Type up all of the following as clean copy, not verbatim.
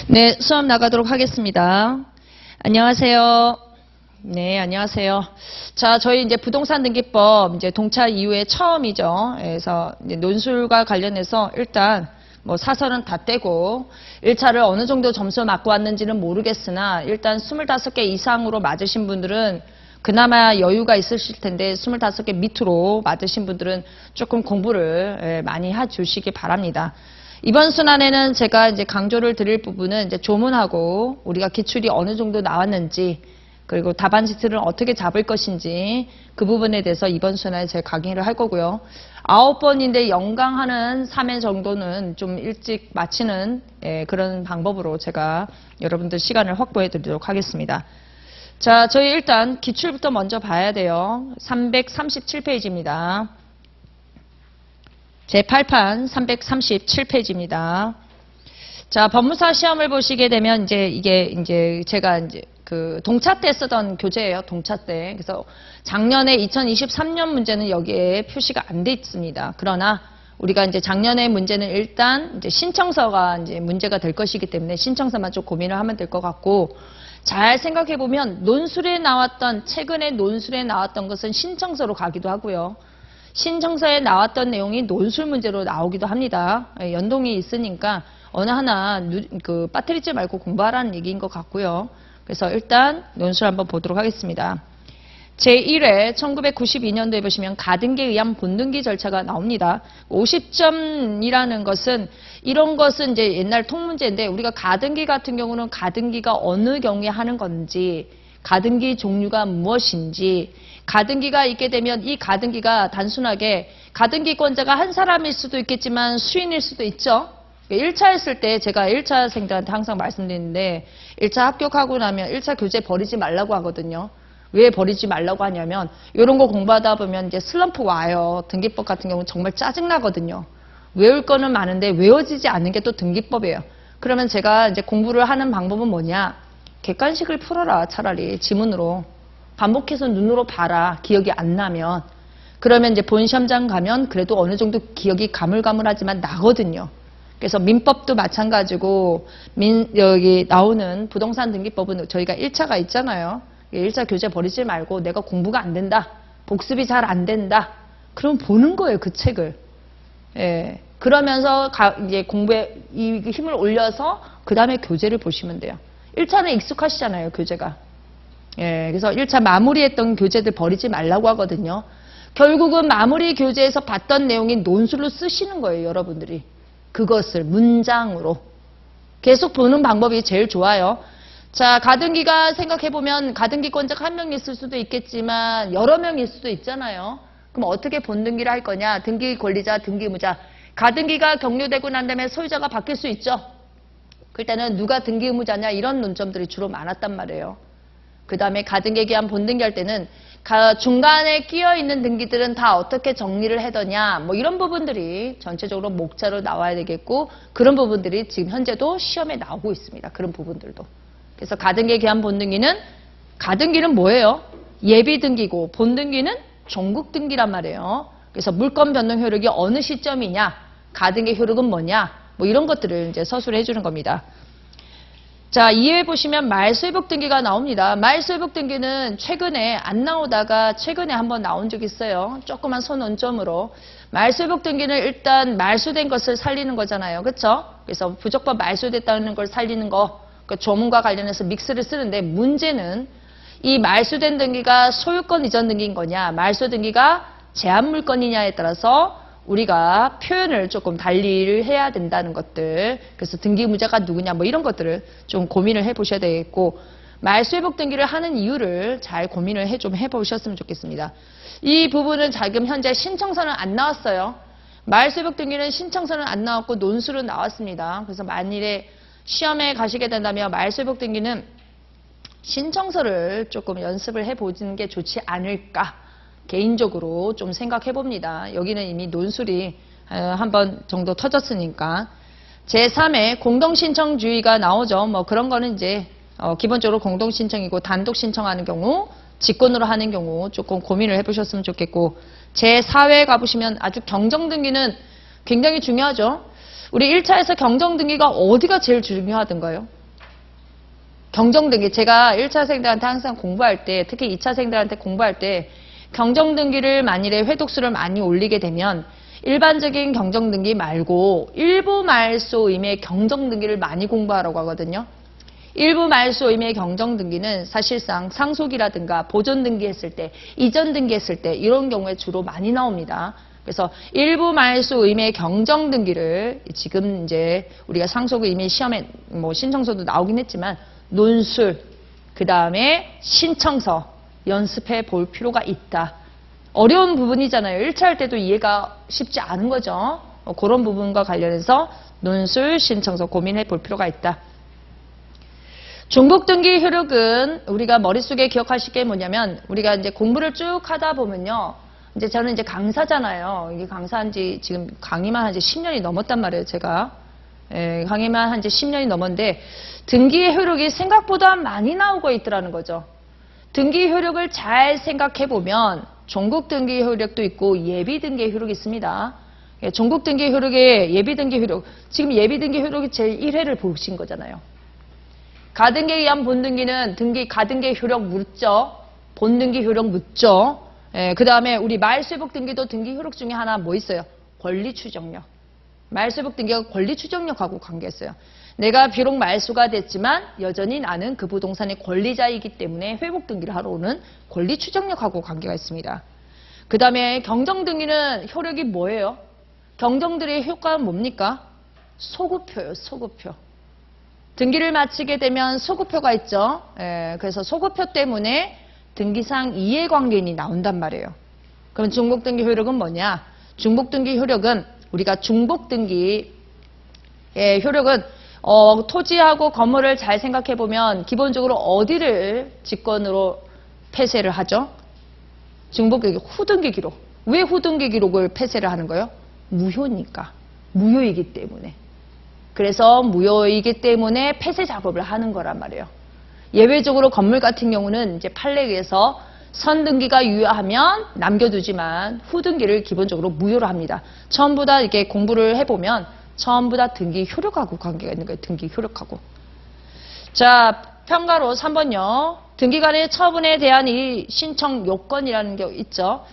네, 수업 나가도록 하겠습니다. 안녕하세요. 네, 안녕하세요. 자, 저희 이제 부동산 등기법 이제 동차 이후에 처음이죠. 그래서 이제 논술과 관련해서 일단 뭐 사설은 다 떼고 1차를 어느 정도 점수 맞고 왔는지는 모르겠으나 일단 25개 이상으로 맞으신 분들은 그나마 여유가 있으실 텐데 25개 밑으로 맞으신 분들은 조금 공부를 많이 해주시기 바랍니다. 이번 순환에는 제가 이제 강조를 드릴 부분은 이제 조문하고 우리가 기출이 어느 정도 나왔는지 그리고 답안지 틀을 어떻게 잡을 것인지 그 부분에 대해서 이번 순환에 제가 강의를 할 거고요. 9번인데 연강하는 3회 정도는 좀 일찍 마치는 그런 방법으로 제가 여러분들 시간을 확보해 드리도록 하겠습니다. 자, 저희 일단 기출부터 먼저 봐야 돼요. 337페이지입니다. 제8판 337페이지입니다. 자, 법무사 시험을 보시게 되면 이게 제가 그 동차 때 쓰던 교재예요. 동차 때. 그래서 작년에 2023년 문제는 여기에 표시가 안 돼 있습니다. 그러나 우리가 이제 작년의 문제는 일단 이제 신청서가 이제 문제가 될 것이기 때문에 신청서만 좀 고민을 하면 될 것 같고, 잘 생각해 보면 논술에 나왔던 최근에 논술에 나왔던 것은 신청서로 가기도 하고요. 신청서에 나왔던 내용이 논술 문제로 나오기도 합니다. 연동이 있으니까 어느 하나 빠뜨리지 말고 공부하라는 얘기인 것 같고요. 그래서 일단 논술 한번 보도록 하겠습니다. 제1회 1992년도에 보시면 가등기에 의한 본등기 절차가 나옵니다. 50점이라는 것은 이런 것은 이제 옛날 통문제인데 우리가 가등기 같은 경우는 가등기가 어느 경우에 하는 건지 가등기 종류가 무엇인지 가등기가 있게 되면 이 가등기가 단순하게 가등기권자가 한 사람일 수도 있겠지만 수인일 수도 있죠. 1차 했을 때 제가 1차생들한테 항상 말씀드리는데 1차 합격하고 나면 1차 교재 버리지 말라고 하거든요. 왜 버리지 말라고 하냐면 이런 거 공부하다 보면 이제 슬럼프 와요. 등기법 같은 경우는 정말 짜증나거든요. 외울 거는 많은데 외워지지 않는 게 또 등기법이에요. 그러면 제가 이제 공부를 하는 방법은 뭐냐? 객관식을 풀어라. 차라리 지문으로. 반복해서 눈으로 봐라. 기억이 안 나면. 그러면 이제 본시험장 가면 그래도 어느 정도 기억이 가물가물하지만 나거든요. 그래서 민법도 마찬가지고 여기 나오는 부동산 등기법은 저희가 1차가 있잖아요. 1차 교재 버리지 말고 내가 공부가 안 된다. 복습이 잘 안 된다. 그럼 보는 거예요. 그 책을. 예. 그러면서 이제 공부에 이 힘을 올려서 그 다음에 교재를 보시면 돼요. 1차는 익숙하시잖아요. 교재가. 예. 그래서 1차 마무리했던 교재들 버리지 말라고 하거든요. 결국은 마무리 교재에서 봤던 내용이 논술로 쓰시는 거예요. 여러분들이. 그것을 문장으로. 계속 보는 방법이 제일 좋아요. 자, 가등기가 생각해보면 가등기권자가 한 명 있을 수도 있겠지만 여러 명일 수도 있잖아요. 그럼 어떻게 본등기를 할 거냐? 등기 권리자, 등기의무자. 가등기가 격려되고 난 다음에 소유자가 바뀔 수 있죠. 그때는 누가 등기의무자냐 이런 논점들이 주로 많았단 말이에요. 그 다음에 가등기에 기한 본등기 할 때는 중간에 끼어있는 등기들은 다 어떻게 정리를 해더냐 뭐 이런 부분들이 전체적으로 목차로 나와야 되겠고 그런 부분들이 지금 현재도 시험에 나오고 있습니다. 그런 부분들도. 그래서 가등기에 기한 본등기는 가등기는 뭐예요? 예비등기고 본등기는 종국등기란 말이에요. 그래서 물권 변동 효력이 어느 시점이냐 가등기 효력은 뭐냐 뭐 이런 것들을 이제 서술해 주는 겁니다. 자, 2회 보시면 말소회복 등기가 나옵니다. 말소회복 등기는 최근에 안 나오다가 최근에 한번 나온 적이 있어요. 조그만 선언점으로. 말소회복 등기는 일단 말소된 것을 살리는 거잖아요. 그렇죠? 그래서 부적법 말소됐다는 걸 살리는 거, 그 조문과 관련해서 믹스를 쓰는데 문제는 이 말소된 등기가 소유권 이전 등기인 거냐, 말소 등기가 제한 물건이냐에 따라서 우리가 표현을 조금 달리를 해야 된다는 것들. 그래서 등기의무자가 누구냐 뭐 이런 것들을 좀 고민을 해보셔야 되겠고 말소회복 등기를 하는 이유를 잘 고민을 좀 해보셨으면 좋겠습니다. 이 부분은 지금 현재 신청서는 안 나왔어요. 말소회복 등기는 신청서는 안 나왔고 논술은 나왔습니다. 그래서 만일에 시험에 가시게 된다면 말소회복 등기는 신청서를 조금 연습을 해보는 게 좋지 않을까. 개인적으로 좀 생각해 봅니다. 여기는 이미 논술이 한 번 정도 터졌으니까. 제3회 공동신청주의가 나오죠. 뭐 그런 거는 이제 기본적으로 공동신청이고 단독 신청하는 경우, 직권으로 하는 경우 조금 고민을 해보셨으면 좋겠고 제4회 가보시면 아주 경정등기는 굉장히 중요하죠. 우리 1차에서 경정등기가 어디가 제일 중요하던가요? 경정등기. 제가 1차생들한테 항상 공부할 때, 특히 2차생들한테 공부할 때 경정등기를 만일에 회독수를 많이 올리게 되면 일반적인 경정등기 말고 일부 말소 의미의 경정등기를 많이 공부하라고 하거든요. 일부 말소 의미의 경정등기는 사실상 상속이라든가 보존등기했을 때, 이전등기했을 때 이런 경우에 주로 많이 나옵니다. 그래서 일부 말소 의미의 경정등기를 지금 이제 우리가 상속 의미 시험에 뭐 신청서도 나오긴 했지만 논술, 그 다음에 신청서 연습해 볼 필요가 있다. 어려운 부분이잖아요. 1차 할 때도 이해가 쉽지 않은 거죠. 그런 부분과 관련해서 논술, 신청서 고민해 볼 필요가 있다. 중복등기 효력은 우리가 머릿속에 기억하실 게 뭐냐면 우리가 이제 공부를 쭉 하다 보면요. 이제 저는 이제 강사잖아요. 이게 강사한 지 지금 강의만 한 지 10년이 넘었단 말이에요, 제가. 예, 강의만 한 지 10년이 넘었는데 등기의 효력이 생각보다 많이 나오고 있더라는 거죠. 등기 효력을 잘 생각해 보면 종국 등기 효력도 있고 예비 등기 효력이 있습니다. 예, 종국 등기 효력에 예비 등기 효력. 지금 예비 등기 효력이 제일 1회를 보신 거잖아요. 가등기에 의한 본등기는 등기 가등기 효력 묻죠. 본등기 효력 묻죠. 예, 그 다음에 우리 말소회복 등기도 등기 효력 중에 하나 뭐 있어요? 권리 추정력. 말소회복 등기가 권리 추정력하고 관계했어요. 내가 비록 말소가 됐지만 여전히 나는 그 부동산의 권리자이기 때문에 회복 등기를 하러 오는 권리 추정력하고 관계가 있습니다. 그 다음에 경정 등기는 효력이 뭐예요? 경정들의 효과는 뭡니까? 소구표예요, 소구표. 등기를 마치게 되면 소구표가 있죠. 예, 그래서 소구표 때문에 등기상 이해관계인이 나온단 말이에요. 그럼 중복등기 효력은 뭐냐? 중복등기 효력은 우리가 중복등기의 효력은 토지하고 건물을 잘 생각해 보면 기본적으로 어디를 직권으로 폐쇄를 하죠? 중복등기 후등기 기록. 왜 후등기 기록을 폐쇄를 하는 거예요? 무효니까. 무효이기 때문에. 그래서 무효이기 때문에 폐쇄 작업을 하는 거란 말이에요. 예외적으로 건물 같은 경우는 이제 판례에 의해서 선등기가 유효하면 남겨두지만 후등기를 기본적으로 무효로 합니다. 전부 다 이렇게 공부를 해보면 전부 다 등기 효력하고 관계가 있는 거예요. 등기 효력하고. 자, 평가로 3번요. 등기간의 처분에 대한 이 신청 요건이라는 게 있죠.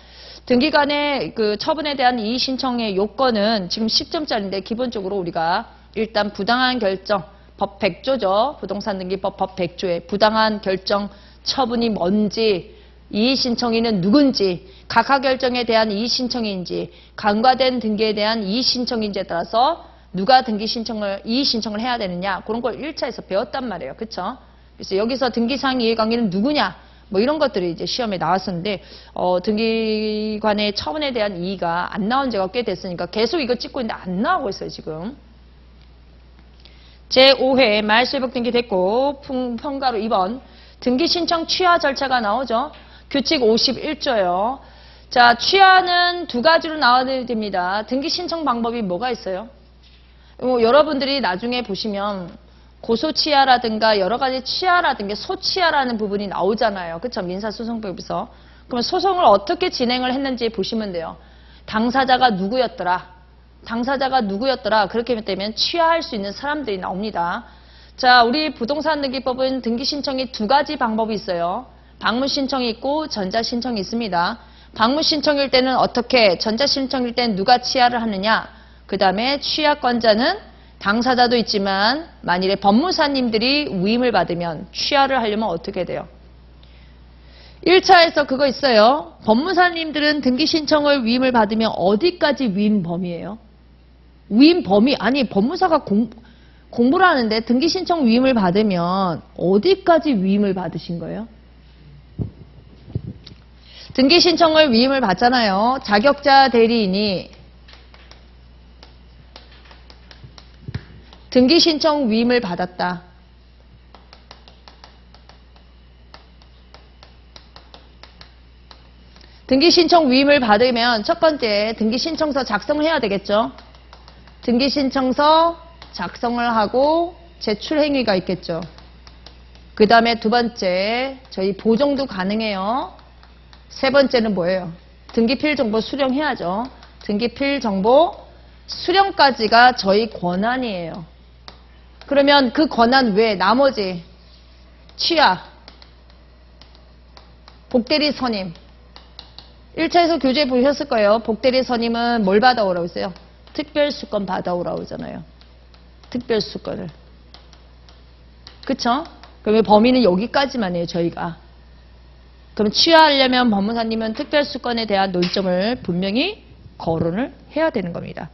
등기간의 그 처분에 대한 이 신청의 요건은 지금 10점짜리인데 기본적으로 우리가 일단 부당한 결정, 법 100조죠. 부동산 등기법 법 100조에 부당한 결정 처분이 뭔지, 이의신청인은 누군지, 각하결정에 대한 이의신청인지, 간과된 등기에 대한 이의신청인지에 따라서 누가 이의신청을 해야 되느냐, 그런 걸 1차에서 배웠단 말이에요. 그쵸? 그래서 여기서 등기상 이해관계는 누구냐, 뭐 이런 것들이 이제 시험에 나왔었는데, 등기관의 처분에 대한 이의가 안 나온 지가 꽤 됐으니까 계속 이거 찍고 있는데 안 나오고 있어요, 지금. 제5회 말소회복 등기 됐고, 평가로 2번. 등기 신청 취하 절차가 나오죠. 규칙 51조예요. 자, 취하는 두 가지로 나와야 됩니다. 등기 신청 방법이 뭐가 있어요? 여러분들이 나중에 보시면 고소취하라든가 여러 가지 취하라든가 소취하라는 부분이 나오잖아요. 그쵸? 민사소송법에서. 그럼 소송을 어떻게 진행을 했는지 보시면 돼요. 당사자가 누구였더라? 당사자가 누구였더라? 그렇게 되면 취하할 수 있는 사람들이 나옵니다. 자, 우리 부동산 등기법은 등기 신청이 두 가지 방법이 있어요. 방문 신청이 있고 전자 신청이 있습니다. 방문 신청일 때는 어떻게, 전자 신청일 때는 누가 취하를 하느냐? 그 다음에 취하권자는 당사자도 있지만 만일에 법무사님들이 위임을 받으면 취하를 하려면 어떻게 돼요? 1차에서 그거 있어요. 법무사님들은 등기 신청을 위임을 받으면 어디까지 위임 범위예요? 위임 범위, 아니 법무사가 공부를 하는데 등기 신청 위임을 받으면 어디까지 위임을 받으신 거예요? 등기 신청을 위임을 받잖아요. 자격자 대리인이 등기 신청 위임을 받았다. 등기 신청 위임을 받으면 첫 번째 등기 신청서 작성을 해야 되겠죠. 등기 신청서 작성을 하고 제출 행위가 있겠죠. 그 다음에 두 번째 저희 보정도 가능해요. 세 번째는 뭐예요? 등기필 정보 수령해야죠. 등기필 정보 수령까지가 저희 권한이에요. 그러면 그 권한 외에 나머지 취하, 복대리 선임. 1차에서 교재 보셨을 거예요. 복대리 선임은 뭘 받아오라고 했어요? 특별수건 받아오라고 하잖아요. 특별수건을. 그쵸? 그러면 범위는 여기까지만 해요, 저희가. 그럼 취하하려면 법무사님은 특별수건에 대한 논점을 분명히 거론을 해야 되는 겁니다.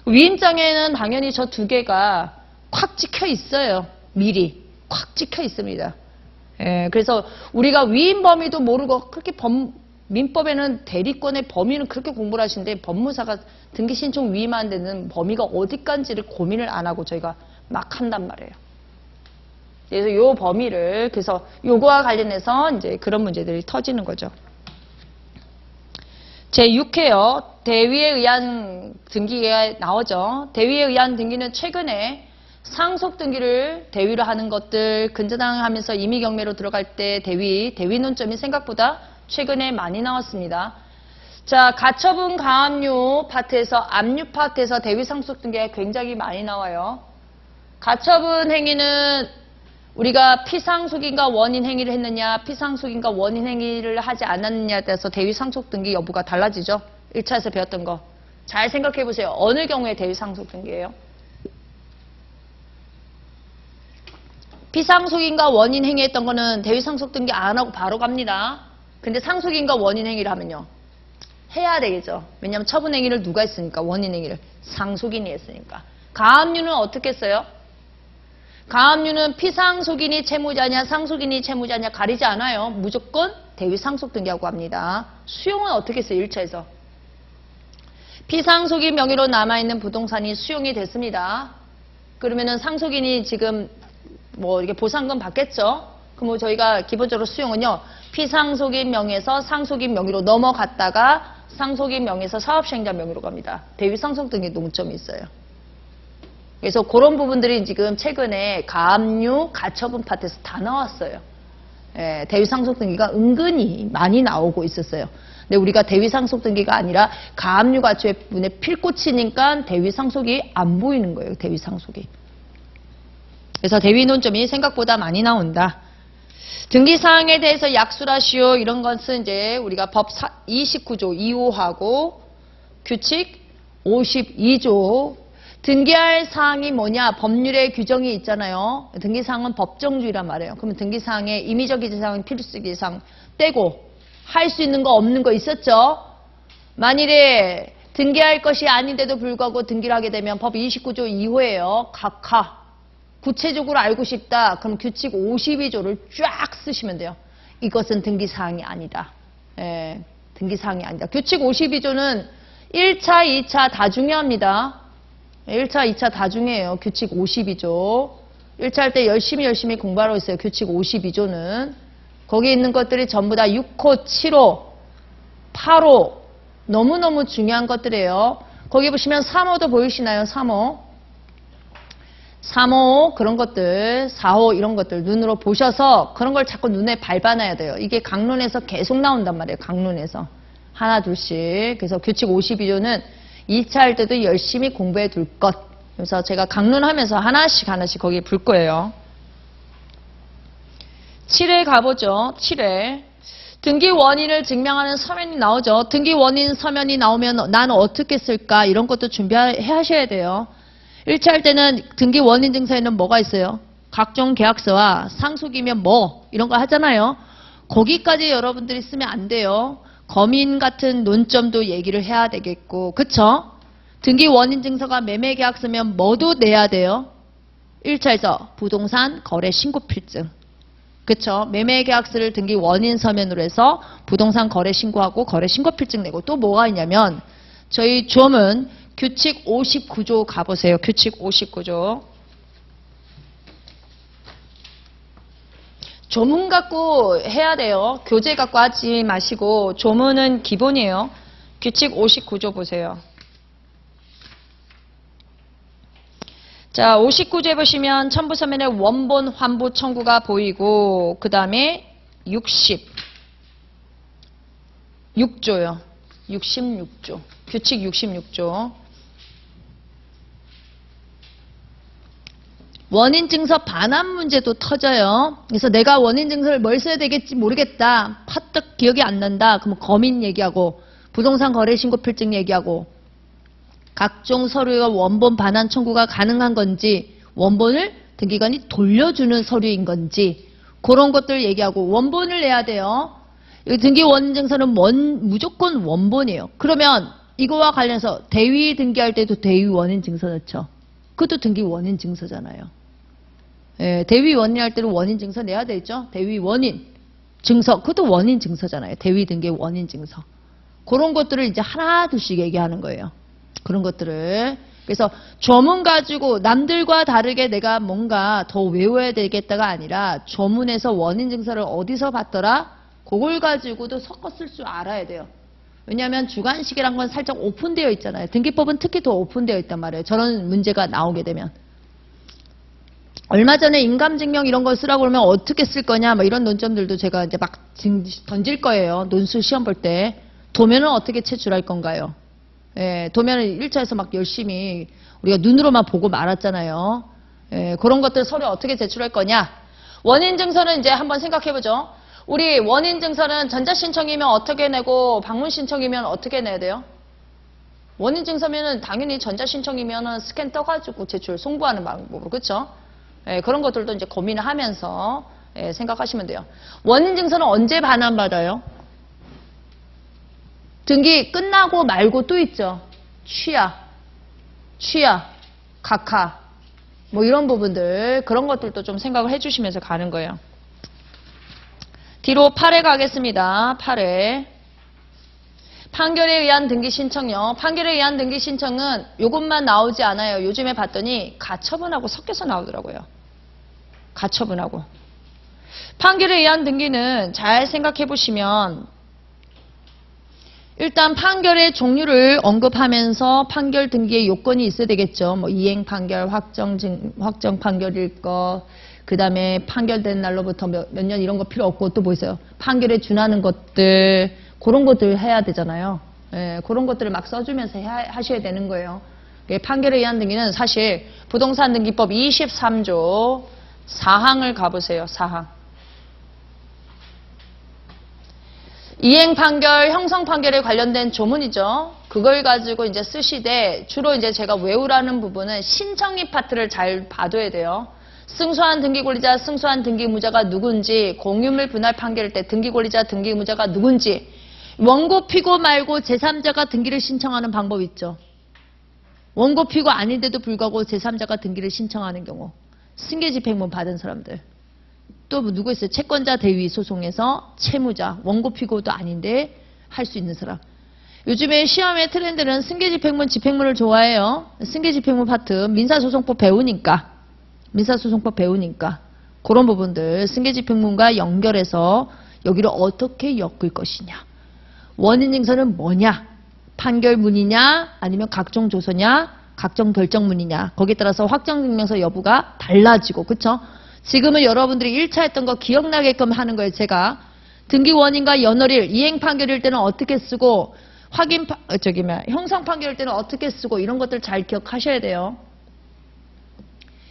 위임장에는 당연히 저 두 개가 콱 찍혀 있어요. 미리. 콱 찍혀 있습니다. 예, 그래서 우리가 위임 범위도 모르고 그렇게 민법에는 대리권의 범위는 그렇게 공부를 하시는데 법무사가 등기신청 위임하는 데는 범위가 어디까지를 고민을 안 하고 저희가 막 한단 말이에요. 그래서 요 범위를 그래서 요거와 관련해서 이제 그런 문제들이 터지는 거죠. 제6회요. 대위에 의한 등기가 나오죠. 대위에 의한 등기는 최근에 상속 등기를 대위로 하는 것들 근저당하면서 임의경매로 들어갈 때 대위 논점이 생각보다 최근에 많이 나왔습니다. 자, 가처분 가압류 파트에서 압류 파트에서 대위 상속 등기가 굉장히 많이 나와요. 가처분 행위는 우리가 피상속인과 원인 행위를 했느냐, 피상속인과 원인 행위를 하지 않았느냐에 따라서 대위 상속 등기 여부가 달라지죠. 1차에서 배웠던 거. 잘 생각해 보세요. 어느 경우에 대위 상속 등기예요? 피상속인과 원인 행위했던 거는 대위 상속 등기 안 하고 바로 갑니다. 근데 상속인과 원인 행위를 하면요. 해야 되겠죠. 왜냐하면 처분 행위를 누가 했으니까, 원인 행위를. 상속인이 했으니까. 가압류는 어떻게 했어요? 가압류는 피상속인이 채무자냐 상속인이 채무자냐 가리지 않아요. 무조건 대위 상속 등기하고 합니다. 수용은 어떻게 했어요? 1차에서. 피상속인 명의로 남아있는 부동산이 수용이 됐습니다. 그러면은 상속인이 지금 뭐 이렇게 보상금 받겠죠? 그럼 저희가 기본적으로 수용은요. 피상속인 명의에서 상속인 명의로 넘어갔다가 상속인 명의에서 사업시행자 명의로 갑니다. 대위 상속 등기 논점이 있어요. 그래서 그런 부분들이 지금 최근에 가압류, 가처분 파트에서 다 나왔어요. 예, 대위 상속 등기가 은근히 많이 나오고 있었어요. 근데 우리가 대위 상속 등기가 아니라 가압류 가처분에 필꽂히니까 대위 상속이 안 보이는 거예요. 대위 상속이. 그래서 대위 논점이 생각보다 많이 나온다. 등기사항에 대해서 약술하시오 이런 것은 이제 우리가 법 29조 2호하고 규칙 52조 등기할 사항이 뭐냐 법률의 규정이 있잖아요. 등기사항은 법정주의란 말이에요. 그러면 등기사항에 임의적 기재사항, 필수 기재사항 떼고 할 수 있는 거 없는 거 있었죠. 만일에 등기할 것이 아닌데도 불구하고 등기를 하게 되면 법 29조 2호예요. 각하 구체적으로 알고 싶다. 그럼 규칙 52조를 쫙 쓰시면 돼요. 이것은 등기사항이 아니다. 예, 등기사항이 아니다. 규칙 52조는 1차, 2차 다 중요합니다. 1차, 2차 다 중요해요. 규칙 52조. 1차 할 때 열심히 공부하라고 했어요. 규칙 52조는. 거기 있는 것들이 전부 다 6호, 7호, 8호 너무너무 중요한 것들이에요. 거기 보시면 3호도 보이시나요? 3호. 3호 그런 것들, 4호 이런 것들 눈으로 보셔서 그런 걸 자꾸 눈에 밟아놔야 돼요. 이게 강론에서 계속 나온단 말이에요. 강론에서. 하나 둘씩. 그래서 규칙 52조는 2차 할 때도 열심히 공부해 둘 것. 그래서 제가 강론하면서 하나씩 거기에 불 거예요. 7회 가보죠. 7회. 등기 원인을 증명하는 서면이 나오죠. 등기 원인 서면이 나오면 나는 어떻게 쓸까? 이런 것도 준비하셔야 돼요. 1차 할 때는 등기 원인 증서에는 뭐가 있어요? 각종 계약서와 상속이면 뭐 이런 거 하잖아요. 거기까지 여러분들이 쓰면 안 돼요. 거민 같은 논점도 얘기를 해야 되겠고 그쵸? 등기 원인 증서가 매매 계약서면 뭐도 내야 돼요. 1차에서 부동산 거래 신고 필증 그쵸? 매매 계약서를 등기 원인 서면으로 해서 부동산 거래 신고하고 거래 신고 필증 내고 또 뭐가 있냐면 저희 조문 규칙 59조 가보세요. 규칙 59조. 조문 갖고 해야 돼요. 교재 갖고 하지 마시고 조문은 기본이에요. 규칙 59조 보세요. 자, 59조에 보시면 첨부서면에 원본 환부 청구가 보이고 그 다음에 66조요. 66조. 규칙 66조. 원인 증서 반환 문제도 터져요. 그래서 내가 원인 증서를 뭘 써야 되겠지 모르겠다. 파떡 기억이 안 난다. 그러면 거민 얘기하고 부동산 거래 신고 필증 얘기하고 각종 서류와 원본 반환 청구가 가능한 건지 원본을 등기관이 돌려주는 서류인 건지 그런 것들 얘기하고 원본을 내야 돼요. 등기 원인 증서는 무조건 원본이에요. 그러면 이거와 관련해서 대위 등기할 때도 대위 원인 증서 넣죠. 그것도 등기 원인 증서잖아요. 예, 대위 원인 할 때는 원인 증서 내야 되죠. 대위 원인 증서 그것도 원인 증서잖아요. 대위 등기 원인 증서. 그런 것들을 이제 하나둘씩 얘기하는 거예요. 그런 것들을. 그래서 조문 가지고 남들과 다르게 내가 뭔가 더 외워야 되겠다가 아니라 조문에서 원인 증서를 어디서 봤더라? 그걸 가지고도 섞어 쓸 줄 알아야 돼요. 왜냐하면 주관식이란 건 살짝 오픈되어 있잖아요. 등기법은 특히 더 오픈되어 있단 말이에요. 저런 문제가 나오게 되면. 얼마 전에 인감증명 이런 걸 쓰라고 그러면 어떻게 쓸 거냐 뭐 이런 논점들도 제가 이제 막 던질 거예요. 논술 시험 볼 때. 도면은 어떻게 제출할 건가요? 예, 도면을 1차에서 막 열심히 우리가 눈으로만 보고 말았잖아요. 예, 그런 것들 서류 어떻게 제출할 거냐. 원인 증서는 이제 한번 생각해 보죠. 우리 원인 증서는 전자신청이면 어떻게 내고 방문신청이면 어떻게 내야 돼요? 원인 증서면은 당연히 전자신청이면은 스캔 떠가지고 제출 송부하는 방법으로 그렇죠? 예, 그런 것들도 이제 고민을 하면서 예, 생각하시면 돼요. 원인 증서는 언제 반환받아요? 등기 끝나고 말고 또 있죠. 취하, 각하 뭐 이런 부분들 그런 것들도 좀 생각을 해주시면서 가는 거예요. 뒤로 8회 가겠습니다. 8회. 판결에 의한 등기 신청요. 판결에 의한 등기 신청은 이것만 나오지 않아요. 요즘에 봤더니 가처분하고 섞여서 나오더라고요. 가처분하고. 판결에 의한 등기는 잘 생각해 보시면 일단 판결의 종류를 언급하면서 판결 등기의 요건이 있어야 되겠죠. 뭐 이행 판결, 확정 판결일 거, 그 다음에 판결된 날로부터 몇 년 이런 거 필요 없고 또 뭐 있어요? 판결에 준하는 것들, 그런 것들 해야 되잖아요. 예, 그런 것들을 막 써주면서 하셔야 되는 거예요. 판결에 의한 등기는 사실 부동산 등기법 23조 4항을 가보세요. 4항. 이행 판결, 형성 판결에 관련된 조문이죠. 그걸 가지고 이제 쓰시되 주로 이제 제가 외우라는 부분은 신청입 파트를 잘 봐둬야 돼요. 승소한 등기권리자, 승소한 등기무자가 누군지, 공유물 분할 판결일 때 등기권리자, 등기무자가 누군지, 원고 피고 말고 제3자가 등기를 신청하는 방법 있죠. 원고 피고 아닌데도 불구하고 제3자가 등기를 신청하는 경우, 승계집행문 받은 사람들. 또 누구 있어요? 채권자 대위 소송에서 채무자, 원고 피고도 아닌데 할 수 있는 사람. 요즘에 시험의 트렌드는 승계집행문, 집행문을 좋아해요. 승계집행문 파트, 민사소송법 배우니까 그런 부분들 승계집행문과 연결해서 여기를 어떻게 엮을 것이냐. 원인증서는 뭐냐? 판결문이냐 아니면 각종 조서냐 각종 결정문이냐. 거기에 따라서 확정증명서 여부가 달라지고 그쵸? 지금은 여러분들이 1차 했던 거 기억나게끔 하는 거예요. 제가 등기원인과 연월일 이행 판결일 때는 어떻게 쓰고 형성 판결일 때는 어떻게 쓰고 이런 것들 잘 기억하셔야 돼요.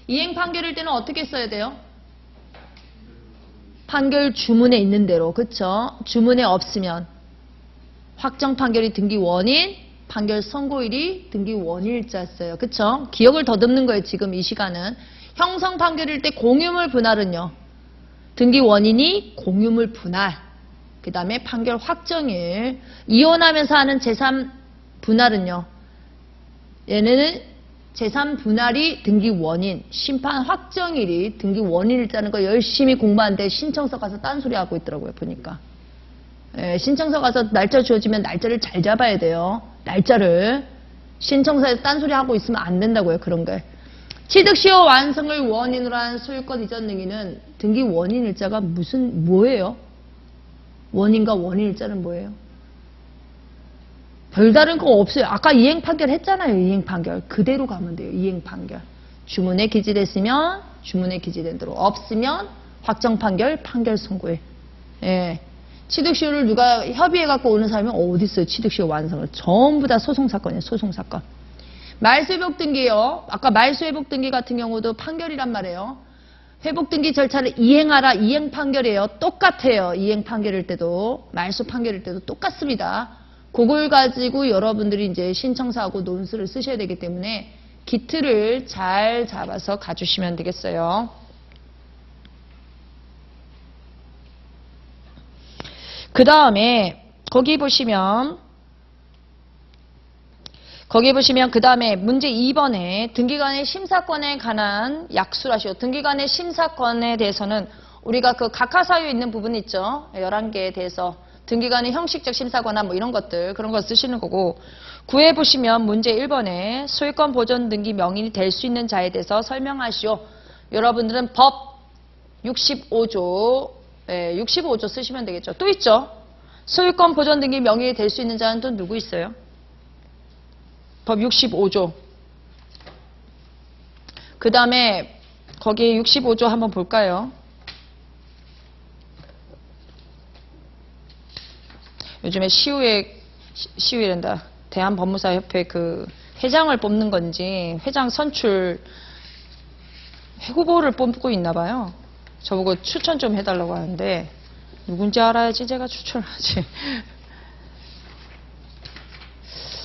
이행 판결일 때는 어떻게 써야 돼요? 판결 주문에 있는 대로 그쵸? 주문에 없으면 확정 판결이 등기 원인, 판결 선고일이 등기 원일자였어요. 그쵸? 기억을 더듬는 거예요. 지금 이 시간은. 형성 판결일 때 공유물 분할은요. 등기 원인이 공유물 분할. 그 다음에 판결 확정일. 이혼하면서 하는 제3 분할은요. 얘네는 제3 분할이 등기 원인, 심판 확정일이 등기 원인일자는 거 열심히 공부하는데 신청서 가서 딴소리 하고 있더라고요. 보니까. 예, 신청서 가서 날짜 주어지면 날짜를 잘 잡아야 돼요. 날짜를. 신청서에서 딴소리 하고 있으면 안 된다고요. 그런 게. 취득시효 완성을 원인으로 한 소유권 이전 등기는 등기 원인일자가 뭐예요? 원인과 원인일자는 뭐예요? 별다른 거 없어요. 아까 이행 판결 했잖아요. 이행 판결. 그대로 가면 돼요. 이행 판결. 주문에 기재됐으면 주문에 기재된 대로. 없으면 확정 판결, 판결 선고일. 예. 취득시효를 누가 협의해갖고 오는 사람이 어디 있어요? 취득시효 완성을. 전부 다 소송사건이에요. 소송사건. 말소회복 등기요. 아까 말소회복 등기 같은 경우도 판결이란 말이에요. 회복 등기 절차를 이행하라. 이행 판결이에요. 똑같아요. 이행 판결일 때도 말소 판결일 때도 똑같습니다. 그걸 가지고 여러분들이 이제 신청서하고 논술을 쓰셔야 되기 때문에 기틀을 잘 잡아서 가주시면 되겠어요. 그 다음에 거기 보시면 그 다음에 문제 2번에 등기관의 심사권에 관한 약수라시오. 등기관의 심사권에 대해서는 우리가 그 각하사유 있는 부분 있죠. 11개에 대해서 등기관의 형식적 심사권이나 뭐 이런 것들 그런 거 쓰시는 거고, 구해 보시면 문제 1번에 소유권 보존 등기 명인이 될 수 있는 자에 대해서 설명하시오. 여러분들은 법 65조 65조 쓰시면 되겠죠. 또 있죠. 소유권 보존 등기 명인이 될 수 있는 자는 또 누구 있어요? 법 65조. 그 다음에 거기 65조 한번 볼까요? 요즘에 시의회란다. 대한법무사협회 그 회장을 뽑는 건지 회장 선출 후보를 뽑고 있나 봐요. 저보고 추천 좀 해달라고 하는데 누군지 알아야지 제가 추천을 하지.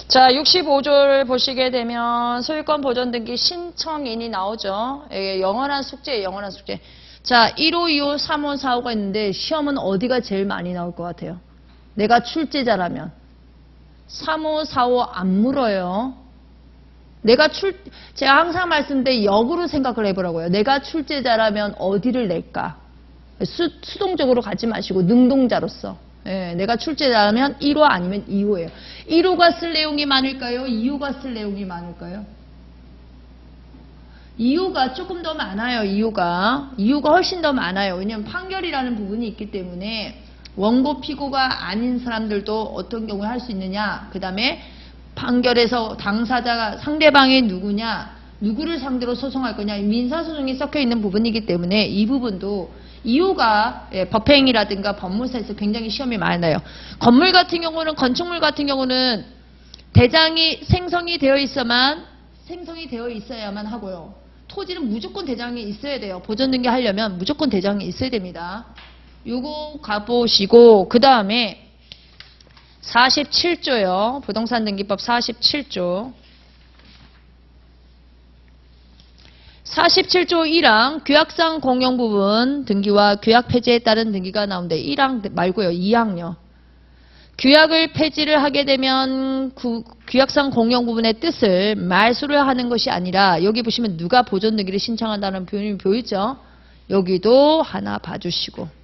자, 65조를 보시게 되면 소유권 보존 등기 신청인이 나오죠. 영원한 숙제예요. 영원한 숙제. 자, 1호, 2호, 3호, 4호가 있는데 시험은 어디가 제일 많이 나올 것 같아요? 내가 출제자라면 3호, 4호 안 물어요. 제가 항상 말씀드린 역으로 생각을 해보라고요. 내가 출제자라면 어디를 낼까? 수동적으로 가지 마시고 능동자로서. 예, 내가 출제자라면 1호 아니면 2호예요. 1호가 쓸 내용이 많을까요? 2호가 쓸 내용이 많을까요? 2호가 조금 더 많아요. 2호가 훨씬 더 많아요. 왜냐하면 판결이라는 부분이 있기 때문에 원고 피고가 아닌 사람들도 어떤 경우에 할 수 있느냐, 그 다음에 판결에서 당사자가 상대방이 누구냐, 누구를 상대로 소송할 거냐, 민사소송이 섞여 있는 부분이기 때문에 이 부분도 2호가 법행위라든가 법무사에서 굉장히 시험이 많이 나요. 건물 같은 경우는, 건축물 같은 경우는 대장이 생성이 되어 있어야만 하고요. 토지는 무조건 대장이 있어야 돼요. 보존등기 하려면 무조건 대장이 있어야 됩니다. 요거 가보시고, 그 다음에 47조요. 부동산 등기법 47조. 47조 1항 규약상 공용 부분 등기와 규약 폐지에 따른 등기가 나오는데 1항 말고요. 2항요. 규약을 폐지를 하게 되면 규약상 공용 부분의 뜻을 말소를 하는 것이 아니라, 여기 보시면 누가 보존 등기를 신청한다는 표현이 보이죠? 여기도 하나 봐주시고.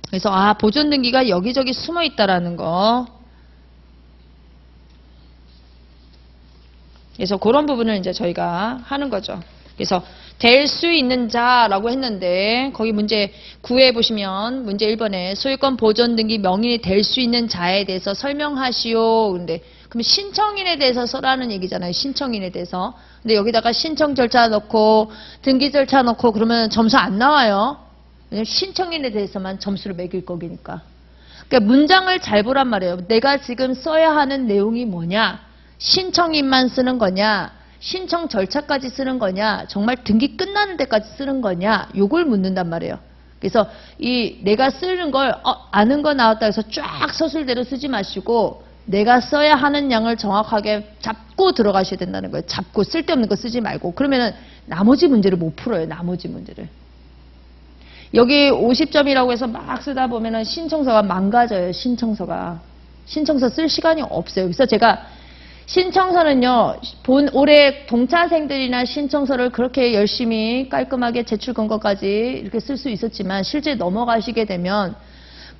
그래서 보존 등기가 여기저기 숨어 있다라는 거. 그래서 그런 부분을 이제 저희가 하는 거죠. 그래서 될 수 있는 자라고 했는데 거기 문제 9에 보시면 문제 1번에 소유권 보존 등기 명인이 될 수 있는 자에 대해서 설명하시오. 근데 그럼 신청인에 대해서 써라는 얘기잖아요. 신청인에 대해서. 근데 여기다가 신청 절차 넣고 등기 절차 넣고 그러면 점수 안 나와요. 왜냐면 신청인에 대해서만 점수를 매길 거기니까. 그러니까 문장을 잘 보란 말이에요. 내가 지금 써야 하는 내용이 뭐냐? 신청인만 쓰는 거냐? 신청 절차까지 쓰는 거냐? 정말 등기 끝나는 데까지 쓰는 거냐? 요걸 묻는단 말이에요. 그래서 내가 쓰는 걸 아는 거 나왔다 해서 쫙 서술대로 쓰지 마시고 내가 써야 하는 양을 정확하게 잡고 들어가셔야 된다는 거예요. 잡고 쓸데없는 거 쓰지 말고. 그러면은 나머지 문제를 못 풀어요. 나머지 문제를. 여기 50점이라고 해서 막 쓰다 보면은 신청서가 망가져요. 신청서 쓸 시간이 없어요. 그래서 제가 신청서는요, 올해 동차생들이나 신청서를 그렇게 열심히 깔끔하게 제출 근거까지 이렇게 쓸 수 있었지만 실제 넘어가시게 되면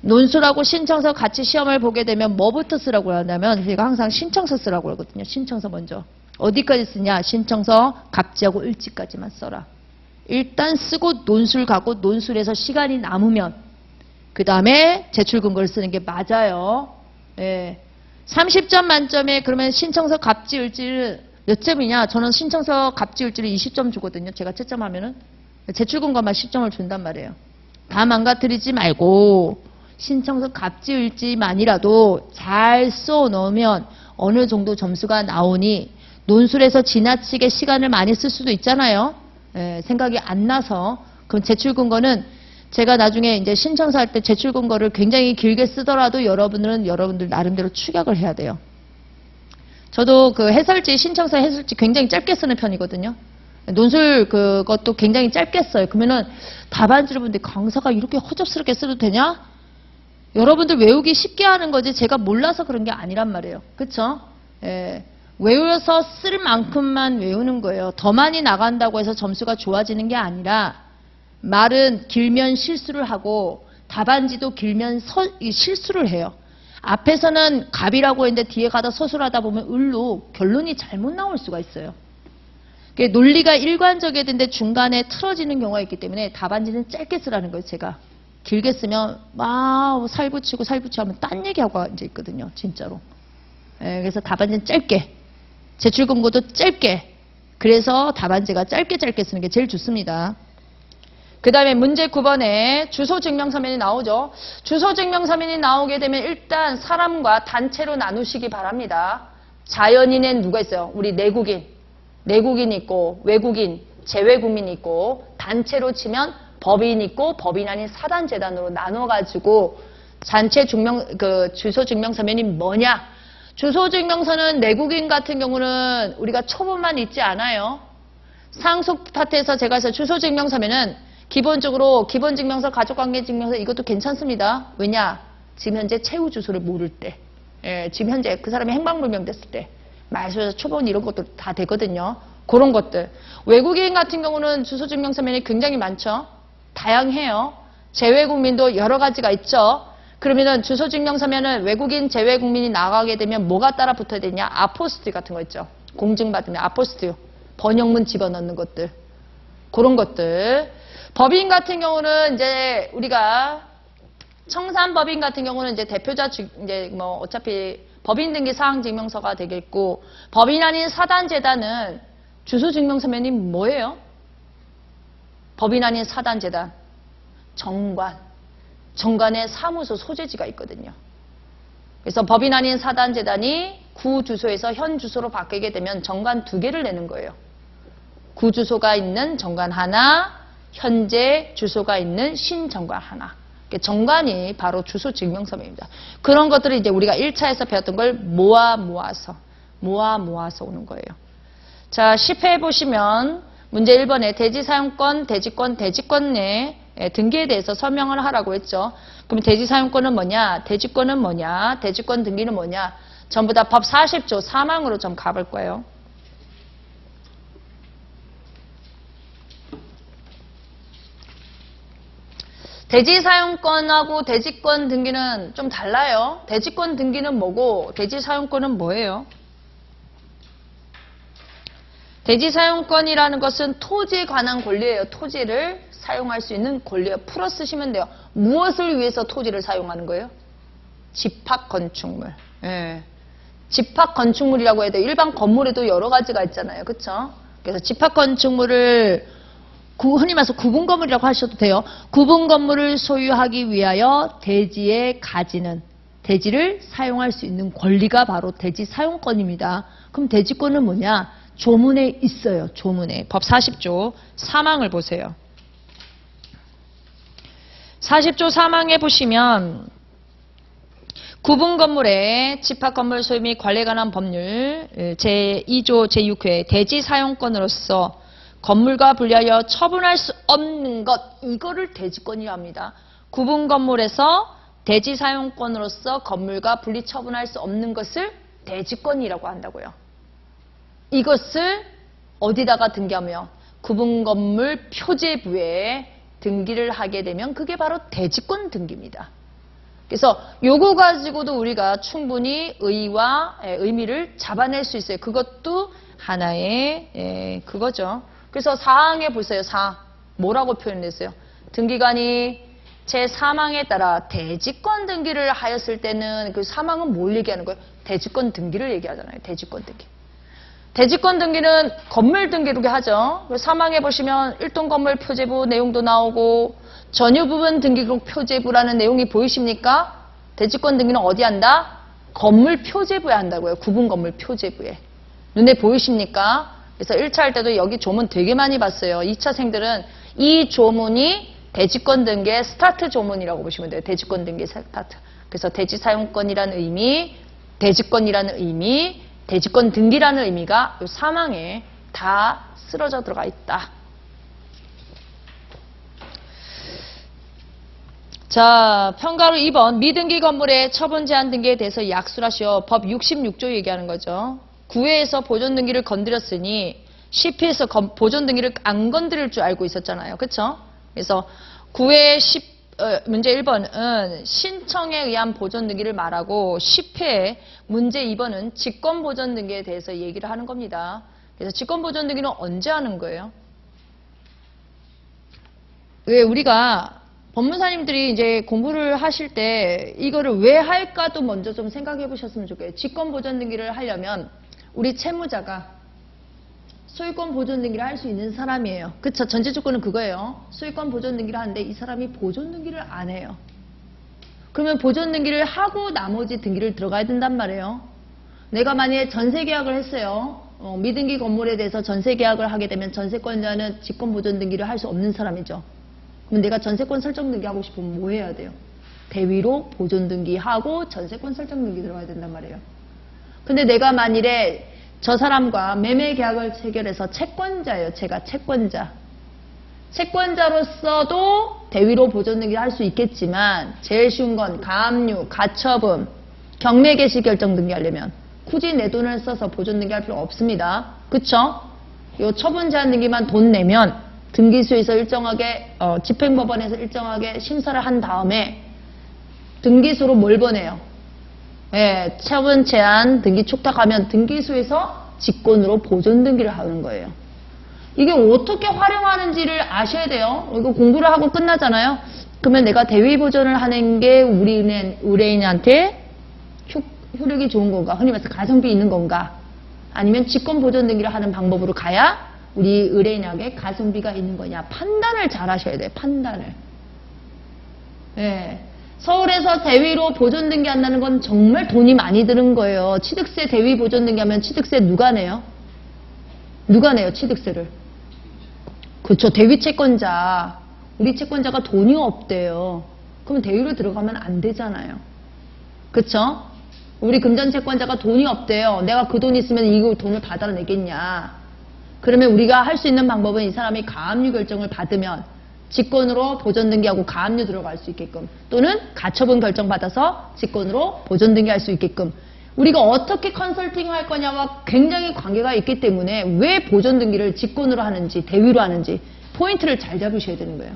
논술하고 신청서 같이 시험을 보게 되면 뭐부터 쓰라고 하냐면 제가 항상 신청서 쓰라고 하거든요. 신청서 먼저. 어디까지 쓰냐? 신청서 갑지하고 을지까지만 써라. 일단 쓰고 논술 가고 논술에서 시간이 남으면 그 다음에 제출 근거를 쓰는 게 맞아요. 예. 30점 만점에 그러면 신청서 갑지 을지를 몇 점이냐? 저는 신청서 갑지 을지를 20점 주거든요. 제가 채점하면은 제출 근거만 10점을 준단 말이에요. 다 망가뜨리지 말고 신청서 갑지 을지만이라도 잘 써 놓으면 어느 정도 점수가 나오니 논술에서 지나치게 시간을 많이 쓸 수도 있잖아요. 생각이 안 나서. 그럼 제출 근거는 제가 나중에 이제 신청서 할 때 제출 근거를 굉장히 길게 쓰더라도 여러분들 나름대로 추격을 해야 돼요. 저도 그 신청서 해설지 굉장히 짧게 쓰는 편이거든요. 논술 그것도 굉장히 짧게 써요. 그러면은 답안지를 보는데 강사가 이렇게 허접스럽게 써도 되냐? 여러분들 외우기 쉽게 하는 거지 제가 몰라서 그런 게 아니란 말이에요. 그쵸? 외워서 쓸 만큼만 외우는 거예요. 더 많이 나간다고 해서 점수가 좋아지는 게 아니라 말은 길면 실수를 하고 답안지도 길면 실수를 해요. 앞에서는 갑이라고 했는데 뒤에 가다 서술하다 보면 을로 결론이 잘못 나올 수가 있어요. 논리가 일관적이어야 되는데 중간에 틀어지는 경우가 있기 때문에 답안지는 짧게 쓰라는 거예요. 제가 길게 쓰면 막 살붙이고 하면 딴 얘기하고 앉아 있거든요. 진짜로. 그래서 답안지는 짧게, 제출 근거도 짧게. 그래서 답안지가 짧게 쓰는 게 제일 좋습니다. 그 다음에 문제 9번에 주소증명서면이 나오죠. 주소증명서면이 나오게 되면 일단 사람과 단체로 나누시기 바랍니다. 자연인엔 누가 있어요? 우리 내국인 있고 외국인, 재외국민 있고 단체로 치면 법인 있고 법인 아닌 사단재단으로 나눠가지고 단체 주소증명서면이 뭐냐? 주소증명서는 내국인 같은 경우는 우리가 초본만 있지 않아요. 상속 파트에서 제가 해서 주소증명서면은 기본적으로 기본증명서, 가족관계증명서 이것도 괜찮습니다. 왜냐? 지금 현재 최후 주소를 모를 때, 지금 현재 그 사람이 행방불명됐을 때, 말소에서 초본 이런 것도 다 되거든요. 그런 것들. 외국인 같은 경우는 주소증명서면이 굉장히 많죠. 다양해요. 재외국민도 여러 가지가 있죠. 그러면은 주소증명서면은 외국인, 재외국민이 나가게 되면 뭐가 따라 붙어야 되냐? 아포스틸 같은 거 있죠. 공증받으면 아포스틸, 번역문 집어넣는 것들. 그런 것들. 법인 같은 경우는 이제 우리가 청산법인 같은 경우는 이제 대표자 이제 뭐 어차피 법인 등기 사항 증명서가 되겠고 법인 아닌 사단재단은 주소증명서면이 뭐예요? 법인 아닌 사단재단 정관의 사무소 소재지가 있거든요. 그래서 법인 아닌 사단재단이 구 주소에서 현 주소로 바뀌게 되면 정관 2개를 내는 거예요. 구 주소가 있는 정관 하나, 현재 주소가 있는 신정관 하나. 정관이 바로 주소증명서면입니다. 그런 것들을 이제 우리가 1차에서 배웠던 걸 모아서 오는 거예요. 자, 10회 보시면 문제 1번에 대지사용권, 대지권 내 등기에 대해서 설명을 하라고 했죠. 그럼 대지사용권은 뭐냐? 대지권은 뭐냐? 대지권 등기는 뭐냐? 전부 다 법 40조 사망으로 좀 가볼 거예요. 대지사용권하고 대지권 등기는 좀 달라요. 대지권 등기는 뭐고 대지사용권은 뭐예요? 대지사용권이라는 것은 토지에 관한 권리예요. 토지를 사용할 수 있는 권리예요. 풀어 쓰시면 돼요. 무엇을 위해서 토지를 사용하는 거예요? 집합건축물. 집합건축물이라고 해야 돼요. 일반 건물에도 여러 가지가 있잖아요. 그렇죠? 그래서 집합건축물을 흔히 말해서 구분건물이라고 하셔도 돼요. 구분건물을 소유하기 위하여 대지에 가지는 대지를 사용할 수 있는 권리가 바로 대지사용권입니다. 그럼 대지권은 뭐냐? 조문에 있어요. 조문에. 법 40조 사망을 보세요. 40조 사망에 보시면 구분건물의 집합건물 소유 및 관리에 관한 법률 제2조 제6회 대지사용권으로서 건물과 분리하여 처분할 수 없는 것, 이거를 대지권이라 합니다. 구분건물에서 대지사용권으로서 건물과 분리 처분할 수 없는 것을 대지권이라고 한다고요. 이것을 어디다가 등기하며 구분건물 표제부에 등기를 하게 되면 그게 바로 대지권 등기입니다. 그래서 요거 가지고도 우리가 충분히 의의와 의미를 잡아낼 수 있어요. 그것도 하나의 그거죠. 그래서 사항에 보세요. 사항. 뭐라고 표현했어요? 등기관이 제 사망에 따라 대지권 등기를 하였을 때는 그 사망은 뭘 얘기하는 거예요? 대지권 등기를 얘기하잖아요. 대지권 등기. 대지권 등기는 건물 등기로 하죠. 사망에 보시면 일동 건물 표제부 내용도 나오고 전유 부분 등기록 표제부라는 내용이 보이십니까? 대지권 등기는 어디 한다? 건물 표제부에 한다고요. 구분 건물 표제부에. 눈에 보이십니까? 그래서 1차 할 때도 여기 조문 되게 많이 봤어요. 2차생들은 이 조문이 대지권 등기의 스타트 조문이라고 보시면 돼요. 대지권 등기 스타트. 그래서 대지 사용권이라는 의미, 대지권이라는 의미, 대지권 등기라는 의미가 이 사망에 다 쓰러져 들어가 있다. 자, 평가로 2번 미등기 건물의 처분 제한 등기에 대해서 약술하시오. 법 66조 얘기하는 거죠. 9회에서 보존 등기를 건드렸으니 10회에서 보존 등기를 안 건드릴 줄 알고 있었잖아요. 그렇죠? 그래서 9회 문제 1번은 신청에 의한 보존 등기를 말하고 10회 문제 2번은 직권 보존 등기에 대해서 얘기를 하는 겁니다. 그래서 직권 보존 등기는 언제 하는 거예요? 왜 우리가 법무사님들이 이제 공부를 하실 때 이거를 왜 할까도 먼저 좀 생각해 보셨으면 좋겠어요. 직권 보존 등기를 하려면 우리 채무자가 소유권 보존 등기를 할 수 있는 사람이에요. 그쵸? 전제 조건은 그거예요. 소유권 보존 등기를 하는데 이 사람이 보존 등기를 안 해요. 그러면 보존 등기를 하고 나머지 등기를 들어가야 된단 말이에요. 내가 만약에 전세 계약을 했어요. 미등기 건물에 대해서 전세 계약을 하게 되면 전세권자는 직권 보존 등기를 할 수 없는 사람이죠. 그럼 내가 전세권 설정 등기 하고 싶으면 뭐 해야 돼요? 대위로 보존 등기하고 전세권 설정 등기 들어가야 된단 말이에요. 근데 내가 만일에 저 사람과 매매 계약을 체결해서 채권자예요. 제가 채권자. 채권자로서도 대위로 보존 등기를 할 수 있겠지만 제일 쉬운 건 가압류, 가처분, 경매 개시 결정 등기 하려면 굳이 내 돈을 써서 보존 등기 할 필요 없습니다. 그쵸? 요 처분 제한 등기만 돈 내면 등기소에서 일정하게 집행법원에서 일정하게 심사를 한 다음에 등기소로 뭘 보내요? 예, 처분 제한 등기 촉탁하면 등기소에서 직권으로 보존 등기를 하는 거예요. 이게 어떻게 활용하는지를 아셔야 돼요. 이거 공부를 하고 끝나잖아요. 그러면 내가 대위 보존을 하는 게 우리 의뢰인한테 효력이 좋은 건가? 흔히 말해서 가성비 있는 건가? 아니면 직권 보존 등기를 하는 방법으로 가야 우리 의뢰인에게 가성비가 있는 거냐? 판단을 잘 하셔야 돼요. 판단을. 예. 서울에서 대위로 보존 등기한다는 건 정말 돈이 많이 드는 거예요. 취득세 대위 보존 등기하면 취득세 누가 내요? 누가 내요? 취득세를. 그렇죠. 대위 채권자. 우리 채권자가 돈이 없대요. 그럼 대위로 들어가면 안 되잖아요. 그렇죠? 우리 금전 채권자가 돈이 없대요. 내가 그 돈 있으면 이 돈을 받아내겠냐. 그러면 우리가 할 수 있는 방법은 이 사람이 가압류 결정을 받으면 직권으로 보존 등기하고 가압류 들어갈 수 있게끔 또는 가처분 결정 받아서 직권으로 보존 등기할 수 있게끔 우리가 어떻게 컨설팅을 할 거냐와 굉장히 관계가 있기 때문에 왜 보존 등기를 직권으로 하는지 대위로 하는지 포인트를 잘 잡으셔야 되는 거예요.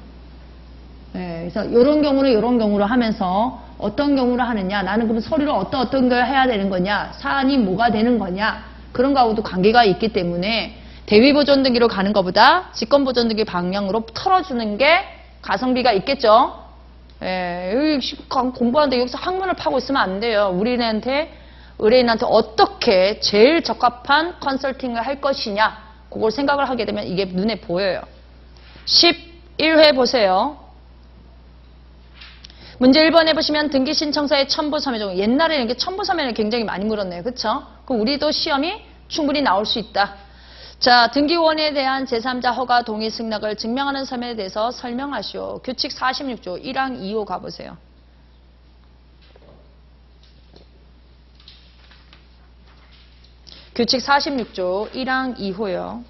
네, 그래서 이런 경우는 이런 경우로 하면서 어떤 경우로 하느냐 나는 그럼 서류를 어떤 걸 해야 되는 거냐 사안이 뭐가 되는 거냐 그런 거하고도 관계가 있기 때문에 대위 보존 등기로 가는 것보다 직권 보존 등기 방향으로 털어주는 게 가성비가 있겠죠. 예, 공부하는데 여기서 학문을 파고 있으면 안 돼요. 의뢰인한테 어떻게 제일 적합한 컨설팅을 할 것이냐 그걸 생각을 하게 되면 이게 눈에 보여요. 11회 보세요. 문제 1번에 보시면 등기 신청서의 첨부 서면 중 옛날에는 이게 첨부 서면을 굉장히 많이 물었네요. 그렇죠? 그럼 우리도 시험이 충분히 나올 수 있다. 자, 등기원에 대한 제3자 허가 동의 승낙을 증명하는 서면에 대해서 설명하시오. 규칙 46조 1항 2호 가보세요. 규칙 46조 1항 2호요.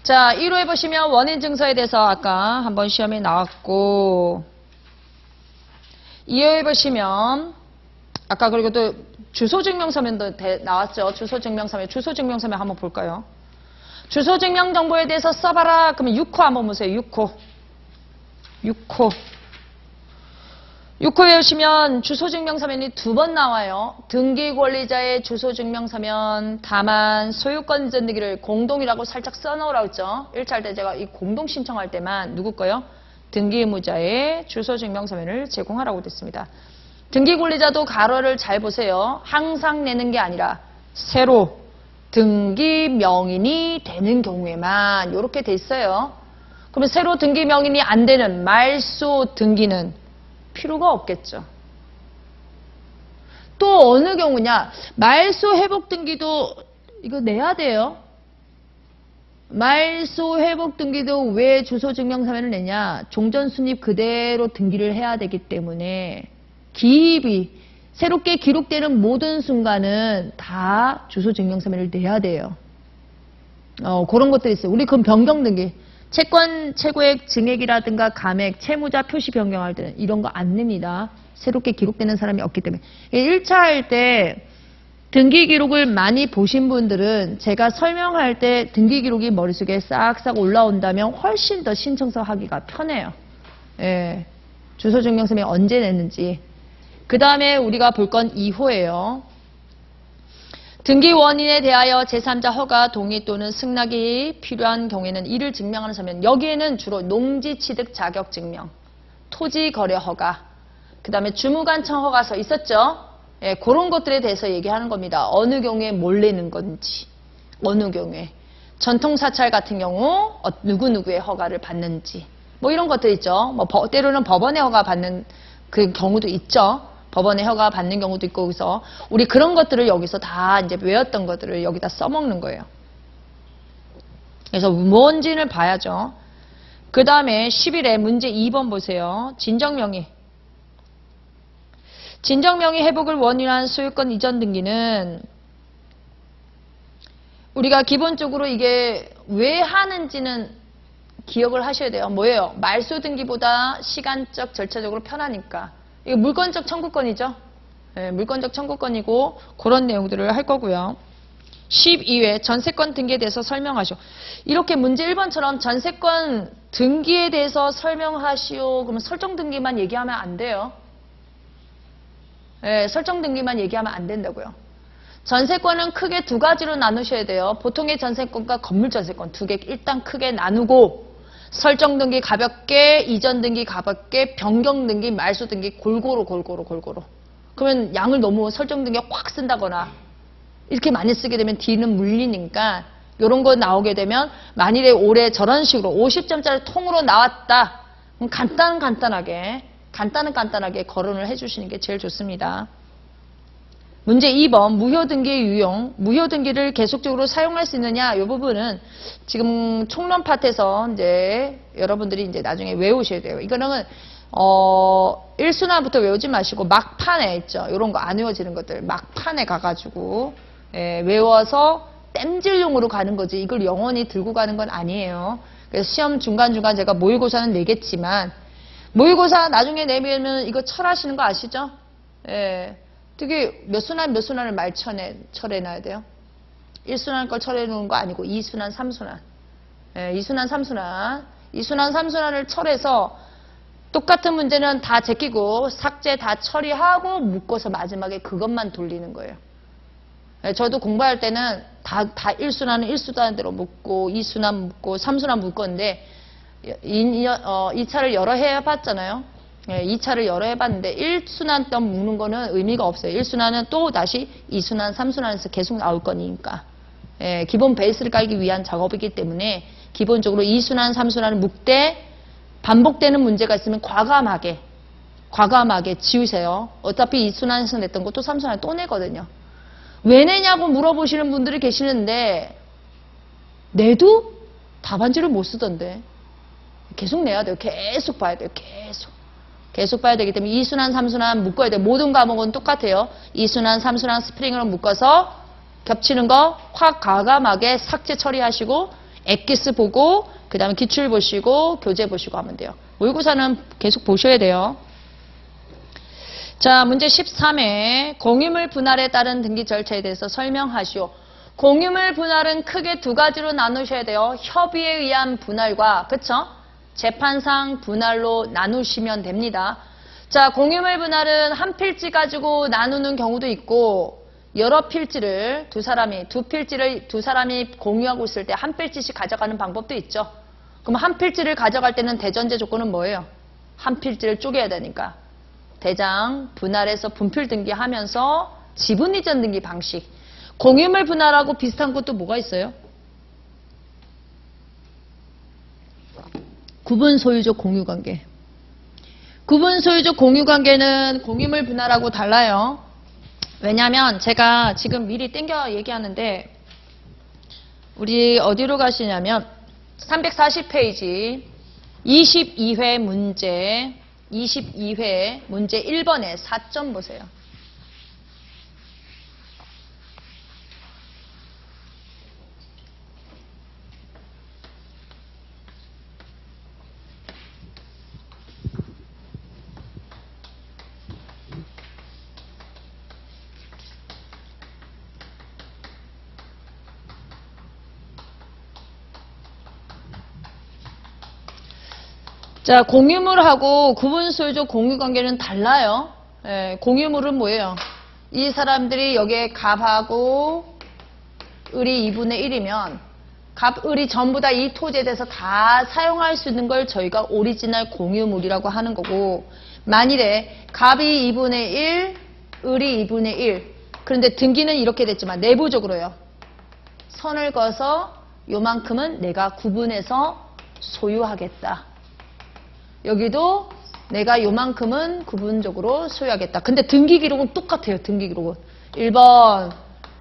자, 1호에 보시면 원인 증서에 대해서 아까 한번 시험에 나왔고 2호에 보시면 아까 그리고 또 주소증명서면도 나왔죠. 주소증명서면 한번 볼까요? 주소증명정보에 대해서 써봐라. 그러면 6호 한번 보세요. 6호에 오시면 주소증명서면이 2번 나와요. 등기권리자의 주소증명서면 다만 소유권 전등기를 공동이라고 살짝 써놓으라고 했죠. 1차 할 때 제가 이 공동 신청할 때만 누구 거요? 등기의무자의 주소증명서면을 제공하라고 됐습니다. 등기권리자도 가로를 잘 보세요. 항상 내는 게 아니라 새로 등기 명인이 되는 경우에만 이렇게 돼 있어요. 그러면 새로 등기 명인이 안 되는 말소 등기는 필요가 없겠죠. 또 어느 경우냐? 말소 회복 등기도 이거 내야 돼요. 말소 회복 등기도 왜 주소 증명서면을 내냐? 종전 순입 그대로 등기를 해야 되기 때문에 기입이 새롭게 기록되는 모든 순간은 다 주소 증명서면을 내야 돼요. 그런 것들이 있어요. 우리 그럼 변경 등기. 채권 최고액 증액이라든가 감액, 채무자 표시 변경할 때는 이런 거 안 냅니다. 새롭게 기록되는 사람이 없기 때문에. 1차 할 때 등기 기록을 많이 보신 분들은 제가 설명할 때 등기 기록이 머릿속에 싹싹 올라온다면 훨씬 더 신청서 하기가 편해요. 예. 주소 증명서면 언제 냈는지. 그 다음에 우리가 볼 건 2호예요. 등기 원인에 대하여 제3자 허가, 동의 또는 승낙이 필요한 경우에는 이를 증명하는 서면. 여기에는 주로 농지 취득 자격 증명, 토지 거래 허가, 그 다음에 주무관청 허가서 있었죠? 예, 그런 것들에 대해서 얘기하는 겁니다. 어느 경우에 뭘 내는 건지, 어느 경우에. 전통사찰 같은 경우 누구누구의 허가를 받는지, 뭐 이런 것들 있죠. 뭐 때로는 법원의 허가 받는 그 경우도 있죠. 법원의 허가 받는 경우도 있고. 그래서 우리 그런 것들을 여기서 다 이제 외웠던 것들을 여기다 써먹는 거예요. 그래서 뭔지를 봐야죠. 그 다음에 11회 문제 2번 보세요. 진정명의. 진정명의 회복을 원인한 소유권 이전 등기는 우리가 기본적으로 이게 왜 하는지는 기억을 하셔야 돼요. 뭐예요? 말소 등기보다 시간적 절차적으로 편하니까. 이거 물권적 청구권이죠. 네, 물권적 청구권이고 그런 내용들을 할 거고요. 12회 전세권 등기에 대해서 설명하시오. 이렇게 문제 1번처럼 전세권 등기에 대해서 설명하시오. 그러면 설정 등기만 얘기하면 안 돼요. 네, 설정 등기만 얘기하면 안 된다고요. 전세권은 크게 두 가지로 나누셔야 돼요. 보통의 전세권과 건물 전세권 두 개 일단 크게 나누고 설정 등기 가볍게, 이전 등기 가볍게, 변경 등기, 말소 등기 골고루. 그러면 양을 너무 설정 등기에 확 쓴다거나 이렇게 많이 쓰게 되면 뒤는 물리니까 이런 거 나오게 되면 만일에 올해 저런 식으로 50점짜리 통으로 나왔다. 그럼 간단하게 거론을 해주시는 게 제일 좋습니다. 문제 2번 무효등기의 유용. 무효등기를 계속적으로 사용할 수 있느냐? 이 부분은 지금 총론 파트에서 이제 여러분들이 이제 나중에 외우셔야 돼요. 이거는 1순환부터 외우지 마시고 막판에 있죠. 이런 거 안 외워지는 것들 막판에 가가지고 외워서 땜질용으로 가는 거지. 이걸 영원히 들고 가는 건 아니에요. 그래서 시험 중간중간 제가 모의고사는 내겠지만 모의고사 나중에 내면 이거 철하시는 거 아시죠? 예. 되게 몇 순환을 철해놔야 돼요? 1순환 걸 철해놓은 거 아니고 2순환, 3순환. 예, 2순환, 3순환. 2순환, 3순환을 철해서 똑같은 문제는 다 제끼고 삭제 다 처리하고 묶어서 마지막에 그것만 돌리는 거예요. 예, 저도 공부할 때는 다 1순환은 1순환대로 묶고 2순환 묶고 3순환 묶었는데 2차를 여러 해 해봤잖아요. 2차를 여러 해봤는데 1순환 때 묶는 거는 의미가 없어요. 1순환은 또 다시 2순환, 3순환에서 계속 나올 거니까. 기본 베이스를 깔기 위한 작업이기 때문에 기본적으로 2순환, 3순환을 묶되 반복되는 문제가 있으면 과감하게 지우세요. 어차피 2순환에서 냈던 거 또 3순환 또 내거든요. 왜 내냐고 물어보시는 분들이 계시는데 내도 답안지를 못 쓰던데. 계속 내야 돼요. 계속 봐야 돼요. 계속 봐야 되기 때문에 2순환, 3순환 묶어야 돼요. 모든 과목은 똑같아요. 2순환, 3순환 스프링으로 묶어서 겹치는 거 확 과감하게 삭제 처리하시고 엑기스 보고 그 다음에 기출 보시고 교재 보시고 하면 돼요. 모의고사는 계속 보셔야 돼요. 자, 문제 13회 공유물 분할에 따른 등기 절차에 대해서 설명하시오. 공유물 분할은 크게 두 가지로 나누셔야 돼요. 협의에 의한 분할과 그쵸? 재판상 분할로 나누시면 됩니다. 자, 공유물 분할은 한 필지 가지고 나누는 경우도 있고 여러 필지를 두 필지를 두 사람이 공유하고 있을 때 한 필지씩 가져가는 방법도 있죠. 그럼 한 필지를 가져갈 때는 대전제 조건은 뭐예요? 한 필지를 쪼개야 되니까. 대장 분할해서 분필 등기하면서 지분 이전 등기 방식. 공유물 분할하고 비슷한 것도 뭐가 있어요? 구분 소유적 공유관계. 구분 소유적 공유관계는 공유물 분할하고 달라요. 왜냐면 제가 지금 미리 땡겨 얘기하는데 우리 어디로 가시냐면 340페이지 22회 문제 22회 문제 1번에 4점 보세요. 자, 공유물하고 구분소유적 공유관계는 달라요. 예, 공유물은 뭐예요? 이 사람들이 여기에 갑하고 을이 2분의 1이면 갑, 을이 전부 다 이 토지에 대해서 다 사용할 수 있는 걸 저희가 오리지널 공유물이라고 하는 거고, 만일에 갑이 2분의 1, 을이 2분의 1, 그런데 등기는 이렇게 됐지만 내부적으로요. 선을 그어서 요만큼은 내가 구분해서 소유하겠다. 여기도 내가 요만큼은 구분적으로 소유하겠다. 근데 등기 기록은 똑같아요. 등기 기록은. 1번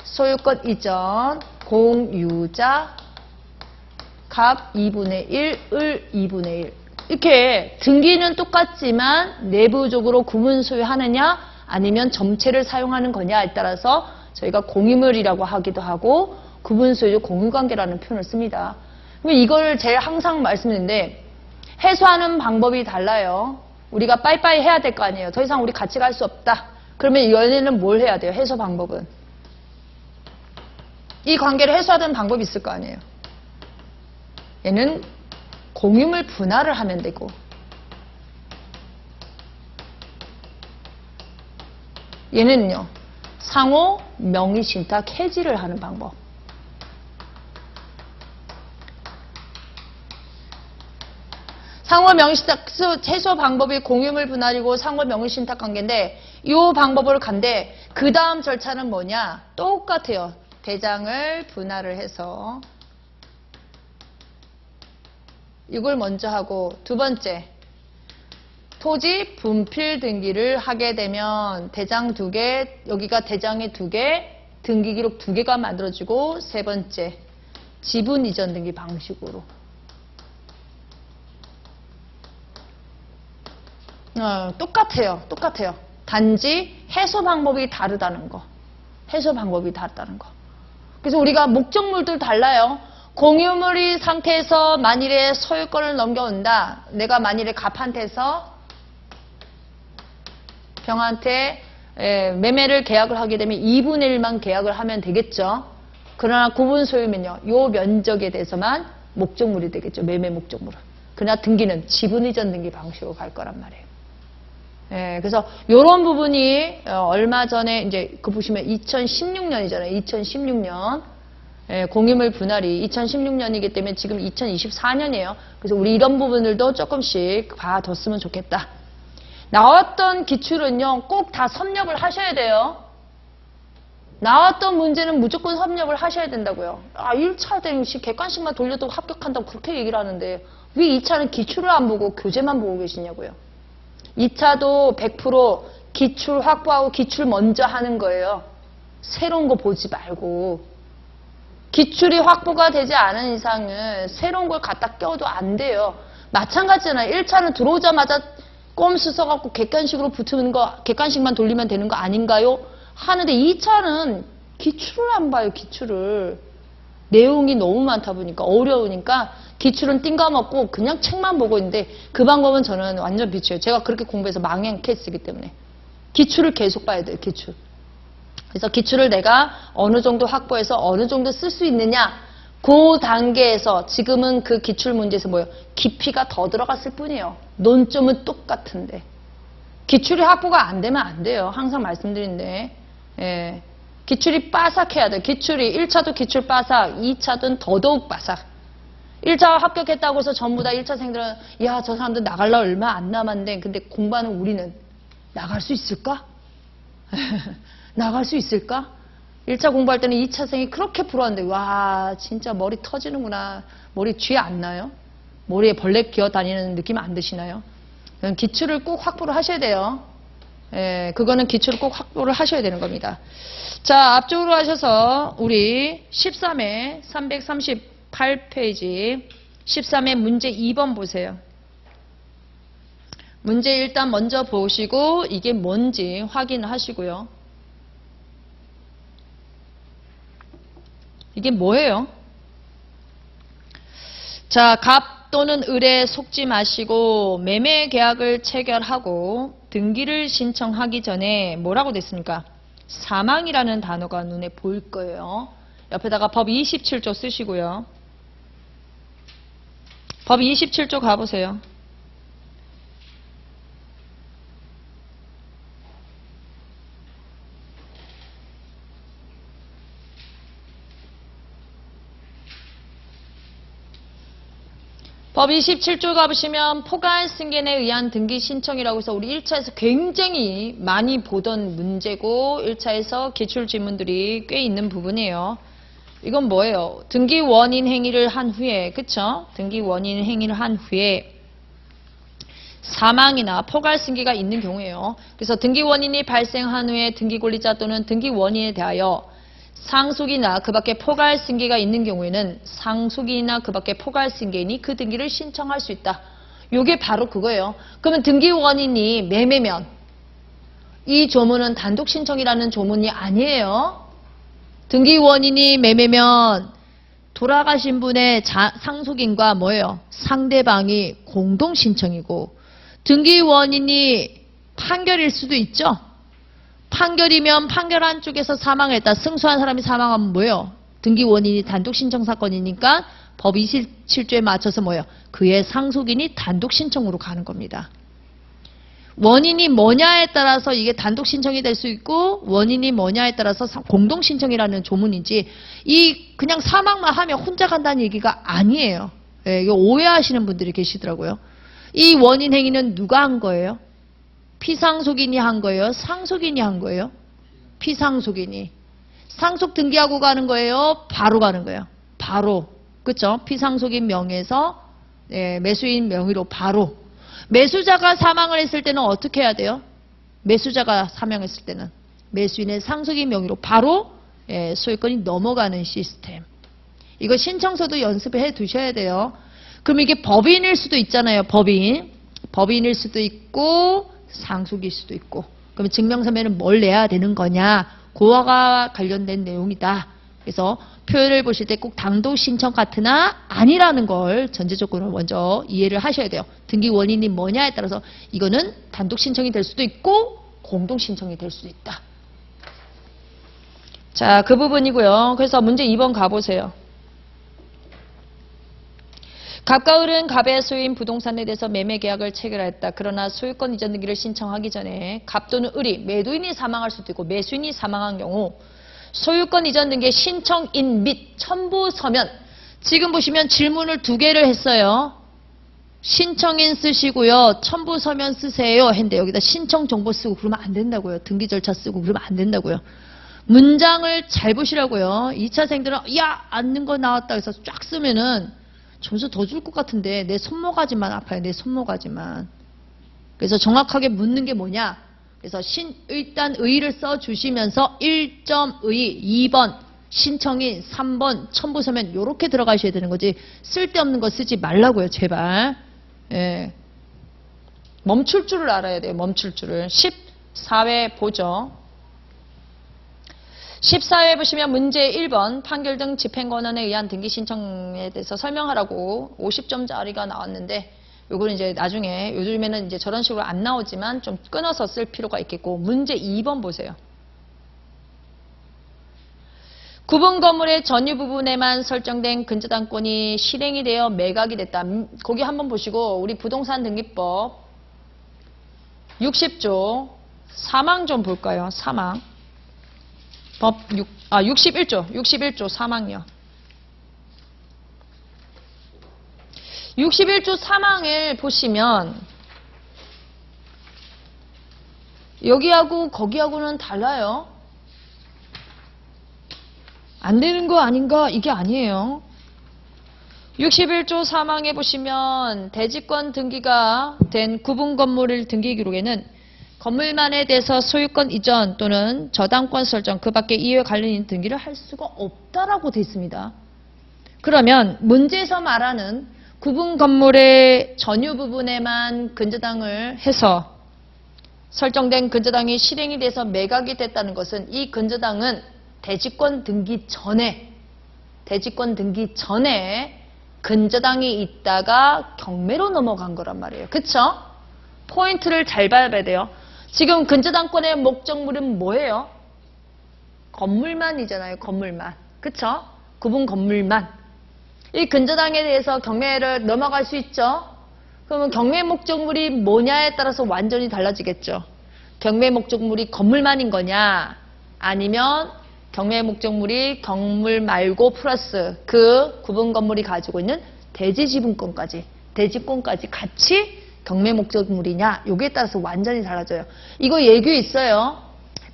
소유권 이전 공유자 갑 2분의 1, 을 2분의 1. 이렇게 등기는 똑같지만 내부적으로 구분 소유하느냐 아니면 전체를 사용하는 거냐에 따라서 저희가 공유물이라고 하기도 하고 구분 소유적 공유관계라는 표현을 씁니다. 이걸 제일 항상 말씀드리는데 해소하는 방법이 달라요. 우리가 빠이빠이 해야 될 거 아니에요. 더 이상 우리 같이 갈 수 없다. 그러면 얘네는 뭘 해야 돼요? 해소 방법은. 이 관계를 해소하는 방법이 있을 거 아니에요. 얘는 공유물 분할을 하면 되고, 얘는요 상호 명의신탁 해지를 하는 방법. 상호 명의신탁 해소 방법이 공유물 분할이고 상호 명의신탁 관계인데, 이 방법을 간대 그 다음 절차는 뭐냐? 똑같아요. 대장을 분할을 해서 이걸 먼저 하고, 두 번째 토지 분필 등기를 하게 되면 대장 2개, 여기가 대장이 2개, 등기 기록 2개가 만들어지고, 세 번째 지분 이전 등기 방식으로. 똑같아요. 똑같아요. 단지 해소 방법이 다르다는 거. 해소 방법이 다르다는 거. 그래서 우리가 목적물들 달라요. 공유물이 상태에서 만일에 소유권을 넘겨온다. 내가 만일에 갑한테서 병한테 매매를 계약을 하게 되면 2분의 1만 계약을 하면 되겠죠. 그러나 구분 소유면요, 요 면적에 대해서만 목적물이 되겠죠. 매매 목적물은. 그러나 등기는 지분 이전 등기 방식으로 갈 거란 말이에요. 그래서 요런 부분이 얼마 전에 이제 그 보시면 2016년이잖아요. 2016년. 공유물 분할이 2016년이기 때문에 지금 2024년이에요. 그래서 우리 이런 부분들도 조금씩 봐뒀으면 좋겠다. 나왔던 기출은요, 꼭 다 섭렵을 하셔야 돼요. 나왔던 문제는 무조건 섭렵을 하셔야 된다고요. 1차 대응시 객관식만 돌려도 합격한다고 그렇게 얘기를 하는데 왜 2차는 기출을 안 보고 교재만 보고 계시냐고요. 2차도 100% 기출 확보하고 기출 먼저 하는 거예요. 새로운 거 보지 말고. 기출이 확보가 되지 않은 이상은 새로운 걸 갖다 껴도 안 돼요. 마찬가지잖아요. 1차는 들어오자마자 꼼수 써갖고 객관식으로 붙는 거, 객관식만 돌리면 되는 거 아닌가요? 하는데 2차는 기출을 안 봐요. 기출을. 내용이 너무 많다 보니까 어려우니까 기출은 띵가먹고 그냥 책만 보고 있는데, 그 방법은 저는 완전 비추해요. 제가 그렇게 공부해서 망한 케이스이기 때문에. 기출을 계속 봐야 돼요. 기출. 그래서 기출을 내가 어느 정도 확보해서 어느 정도 쓸 수 있느냐, 그 단계에서 지금은 그 기출 문제에서 뭐예요? 깊이가 더 들어갔을 뿐이에요. 논점은 똑같은데. 기출이 확보가 안 되면 안 돼요. 항상 말씀드리는데. 기출이 빠삭해야 돼요. 기출이 1차도 기출 빠삭, 2차든 더더욱 빠삭. 1차 합격했다고 해서 전부 다 1차생들은 야, 저 사람들 나갈라 얼마 안 남았는데, 근데 공부하는 우리는 나갈 수 있을까? 나갈 수 있을까? 1차 공부할 때는 2차생이 그렇게 부러웠는데, 와, 진짜 머리 터지는구나. 머리 쥐 안 나요? 머리에 벌레 기어 다니는 느낌 안 드시나요? 기출을 꼭 확보를 하셔야 돼요. 예, 그거는 기초를 꼭 확보를 하셔야 되는 겁니다. 자, 앞쪽으로 하셔서 우리 13회 338페이지 13회 문제 2번 보세요. 문제 일단 먼저 보시고 이게 뭔지 확인하시고요. 이게 뭐예요? 자, 갑 또는 을에 속지 마시고 매매 계약을 체결하고 등기를 신청하기 전에 뭐라고 됐습니까? 사망이라는 단어가 눈에 보일 거예요. 옆에다가 법 27조 쓰시고요. 법 27조 가보세요. 법 27조 가보시면 포괄 승계에 의한 등기 신청이라고 해서 우리 1차에서 굉장히 많이 보던 문제고 1차에서 기출 질문들이 꽤 있는 부분이에요. 이건 뭐예요? 등기 원인 행위를 한 후에, 그쵸? 등기 원인 행위를 한 후에 사망이나 포괄 승계가 있는 경우에요. 그래서 등기 원인이 발생한 후에 등기 권리자 또는 등기 원인에 대하여 상속이나 그 밖에 포괄 승계가 있는 경우에는 상속인이나 그 밖에 포괄 승계인이 그 등기를 신청할 수 있다. 요게 바로 그거예요. 그러면 등기 원인이 매매면 이 조문은 단독 신청이라는 조문이 아니에요. 등기 원인이 매매면 돌아가신 분의 상속인과 뭐예요? 상대방이 공동 신청이고 등기 원인이 판결일 수도 있죠. 판결이면 판결한 쪽에서 사망했다. 승소한 사람이 사망하면 뭐예요? 등기 원인이 단독 신청 사건이니까 법 27조에 맞춰서 뭐예요? 그의 상속인이 단독 신청으로 가는 겁니다. 원인이 뭐냐에 따라서 이게 단독 신청이 될 수 있고 원인이 뭐냐에 따라서 공동 신청이라는 조문이지 이 그냥 사망만 하면 혼자 간다는 얘기가 아니에요. 예, 이거 오해하시는 분들이 계시더라고요. 이 원인 행위는 누가 한 거예요? 피상속인이 한 거예요? 상속인이 한 거예요? 피상속인이. 상속 등기하고 가는 거예요? 바로 가는 거예요? 바로. 그쵸? 피상속인 명의에서 매수인 명의로 바로. 매수자가 사망을 했을 때는 어떻게 해야 돼요? 매수자가 사망했을 때는 매수인의 상속인 명의로 바로 소유권이 넘어가는 시스템. 이거 신청서도 연습해 두셔야 돼요. 그럼 이게 법인일 수도 있잖아요. 법인일 수도 있고 상속일 수도 있고. 그러면 증명서면은 뭘 내야 되는 거냐? 그와 관련된 내용이다. 그래서 표현을 보실 때 꼭 단독 신청 같으나 아니라는 걸 전제조건을 먼저 이해를 하셔야 돼요. 등기 원인이 뭐냐에 따라서 이거는 단독 신청이 될 수도 있고 공동 신청이 될 수도 있다. 자, 그 부분이고요. 그래서 문제 2번 가보세요. 갑과 을은 갑의 소유인 부동산에 대해서 매매 계약을 체결했다. 그러나 소유권 이전 등기를 신청하기 전에 갑 또는 을이 매도인이 사망할 수도 있고 매수인이 사망한 경우 소유권 이전 등기의 신청인 및 첨부 서면. 지금 보시면 질문을 2개를 했어요. 신청인 쓰시고요. 첨부 서면 쓰세요 했는데 여기다 신청 정보 쓰고 그러면 안 된다고요. 등기 절차 쓰고 그러면 안 된다고요. 문장을 잘 보시라고요. 2차생들은 야! 앉는 거 나왔다 해서 쫙 쓰면은 점수 더 줄 것 같은데 내 손모가지만 아파요. 내 손모가지만. 그래서 정확하게 묻는 게 뭐냐. 그래서 일단 의의를 써주시면서 1점 의의, 2번 신청인, 3번 첨부서면 이렇게 들어가셔야 되는 거지 쓸데없는 거 쓰지 말라고요. 제발. 예. 멈출 줄을 알아야 돼요. 멈출 줄을. 14회 보죠. 14회 보시면 문제 1번 판결 등 집행권한에 의한 등기 신청에 대해서 설명하라고 50점짜리가 나왔는데 요거는 이제 나중에 요즘에는 이제 저런 식으로 안 나오지만 좀 끊어서 쓸 필요가 있겠고 문제 2번 보세요. 구분 건물의 전유 부분에만 설정된 근저당권이 실행이 되어 매각이 됐다. 거기 한번 보시고 우리 부동산 등기법 60조 사망 좀 볼까요? 사망. 법 61조 사망요. 61조 사망을 보시면 여기하고 거기하고는 달라요. 안 되는 거 아닌가? 이게 아니에요. 61조 사망에 보시면 대지권 등기가 된 구분 건물을 등기 기록에는 건물만에 대해서 소유권 이전 또는 저당권 설정 그 밖에 이유에 관련인 등기를 할 수가 없다라고 되어 있습니다. 그러면 문제에서 말하는 구분 건물의 전유 부분에만 근저당을 해서 설정된 근저당이 실행이 돼서 매각이 됐다는 것은 이 근저당은 대지권 등기 전에 근저당이 있다가 경매로 넘어간 거란 말이에요. 그쵸? 포인트를 잘 봐야 돼요. 지금 근저당권의 목적물은 뭐예요? 건물만이잖아요. 건물만. 그쵸? 구분 건물만. 이 근저당에 대해서 경매를 넘어갈 수 있죠? 그러면 경매 목적물이 뭐냐에 따라서 완전히 달라지겠죠. 경매 목적물이 건물만인 거냐 아니면 경매 목적물이 건물 말고 플러스 그 구분 건물이 가지고 있는 대지 지분권까지 대지권까지 같이 경매 목적물이냐 요기에 따라서 완전히 달라져요. 이거 얘기 있어요.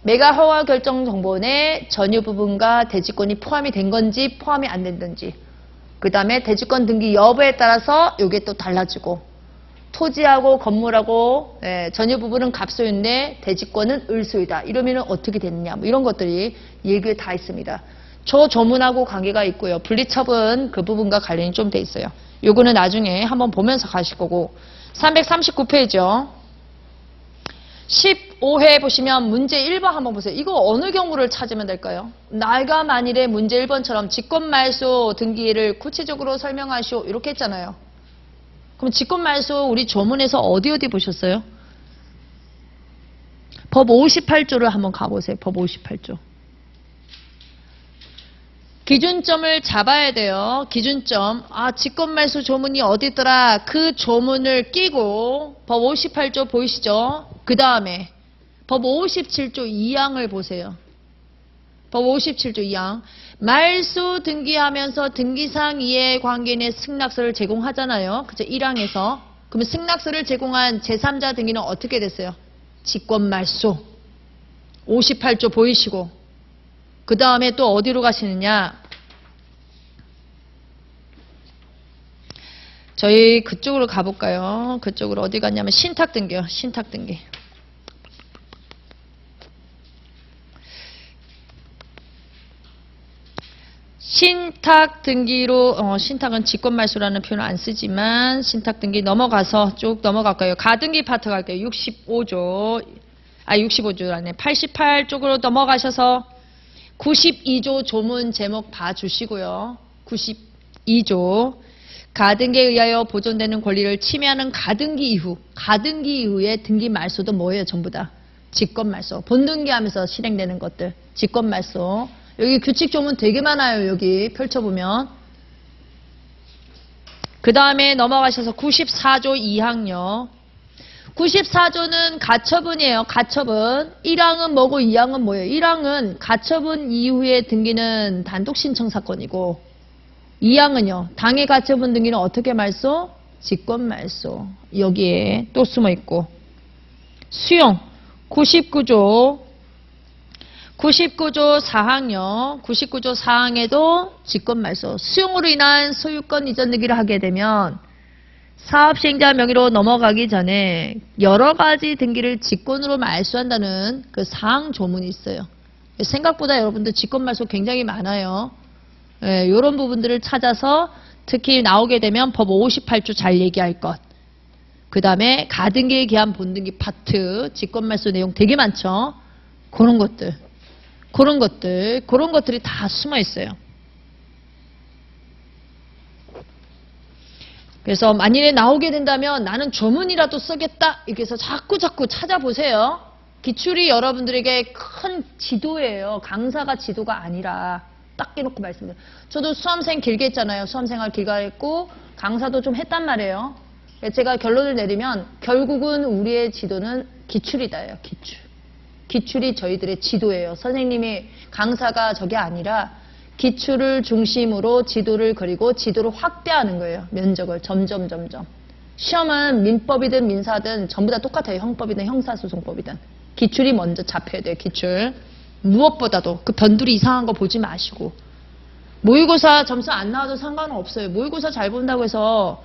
매각 허가 결정 정보원에 전유 부분과 대지권이 포함이 된 건지 포함이 안 된건지 그 다음에 대지권 등기 여부에 따라서 요게 또 달라지고 토지하고 건물하고 전유 부분은 갑소유인데 대지권은 을소유다. 이러면 어떻게 됐느냐 뭐 이런 것들이 얘기에 다 있습니다. 조조문하고 관계가 있고요. 분리처분 그 부분과 관련이 좀 돼 있어요. 요거는 나중에 한번 보면서 가실 거고 339페이지요. 15회 보시면 문제 1번 한번 보세요. 이거 어느 경우를 찾으면 될까요? 나이가 만일에 문제 1번처럼 직권말소 등기를 구체적으로 설명하시오 이렇게 했잖아요. 그럼 직권말소 우리 조문에서 어디 보셨어요? 법 58조를 한번 가보세요. 법 58조. 기준점을 잡아야 돼요. 기준점. 직권말소 조문이 어디 있더라. 그 조문을 끼고 법 58조 보이시죠? 그 다음에 법 57조 2항을 보세요. 법 57조 2항. 말소 등기하면서 등기상 이해관계인의 승낙서를 제공하잖아요. 그죠? 1항에서. 그러면 승낙서를 제공한 제3자 등기는 어떻게 됐어요? 직권말소. 58조 보이시고. 그 다음에 또 어디로 가시느냐? 저희 그쪽으로 가볼까요? 그쪽으로 어디 갔냐면 신탁등기요. 신탁등기. 신탁등기로 신탁은 직권말소라는 표현을 안 쓰지만 신탁등기 넘어가서 쭉 넘어갈까요? 가등기 파트 갈게요. 65조 88쪽으로 넘어가셔서 92조 조문 제목 봐주시고요. 92조 가등기에 의하여 보존되는 권리를 침해하는 가등기 이후의 등기 말소도 뭐예요? 전부 다 직권말소. 본등기하면서 실행되는 것들 직권말소. 여기 규칙 조문 되게 많아요. 여기 펼쳐보면. 그 다음에 넘어가셔서 94조 2항요. 94조는 가처분이에요. 가처분. 1항은 뭐고 2항은 뭐예요? 1항은 가처분 이후에 등기는 단독 신청 사건이고 2항은요. 당해 가처분 등기는 어떻게 말소? 직권 말소. 여기에 또 숨어 있고 수용 99조 4항요. 99조 4항에도 직권 말소. 수용으로 인한 소유권 이전 등기를 하게 되면 사업시행자 명의로 넘어가기 전에 여러 가지 등기를 직권으로 말소한다는 그 사항 조문이 있어요. 생각보다 여러분들 직권 말소 굉장히 많아요. 이런 부분들을 찾아서 특히 나오게 되면 법 58조 잘 얘기할 것. 그 다음에 가등기에 기한 본등기 파트 직권 말소 내용 되게 많죠. 그런 것들이 다 숨어 있어요. 그래서 만일에 나오게 된다면 나는 조문이라도 쓰겠다 이렇게 해서 자꾸 찾아보세요. 기출이 여러분들에게 큰 지도예요. 강사가 지도가 아니라 딱 깨놓고 말씀드려요. 저도 수험생 길게 했잖아요. 수험생활 길게 했고 강사도 좀 했단 말이에요. 제가 결론을 내리면 결국은 우리의 지도는 기출이다예요. 기출이 저희들의 지도예요. 선생님이 강사가 저게 아니라 기출을 중심으로 지도를 그리고 지도를 확대하는 거예요. 면적을 점점. 시험은 민법이든 민사든 전부 다 똑같아요. 형법이든 형사소송법이든. 기출이 먼저 잡혀야 돼요. 기출. 무엇보다도 그 변두리 이상한 거 보지 마시고. 모의고사 점수 안 나와도 상관은 없어요. 모의고사 잘 본다고 해서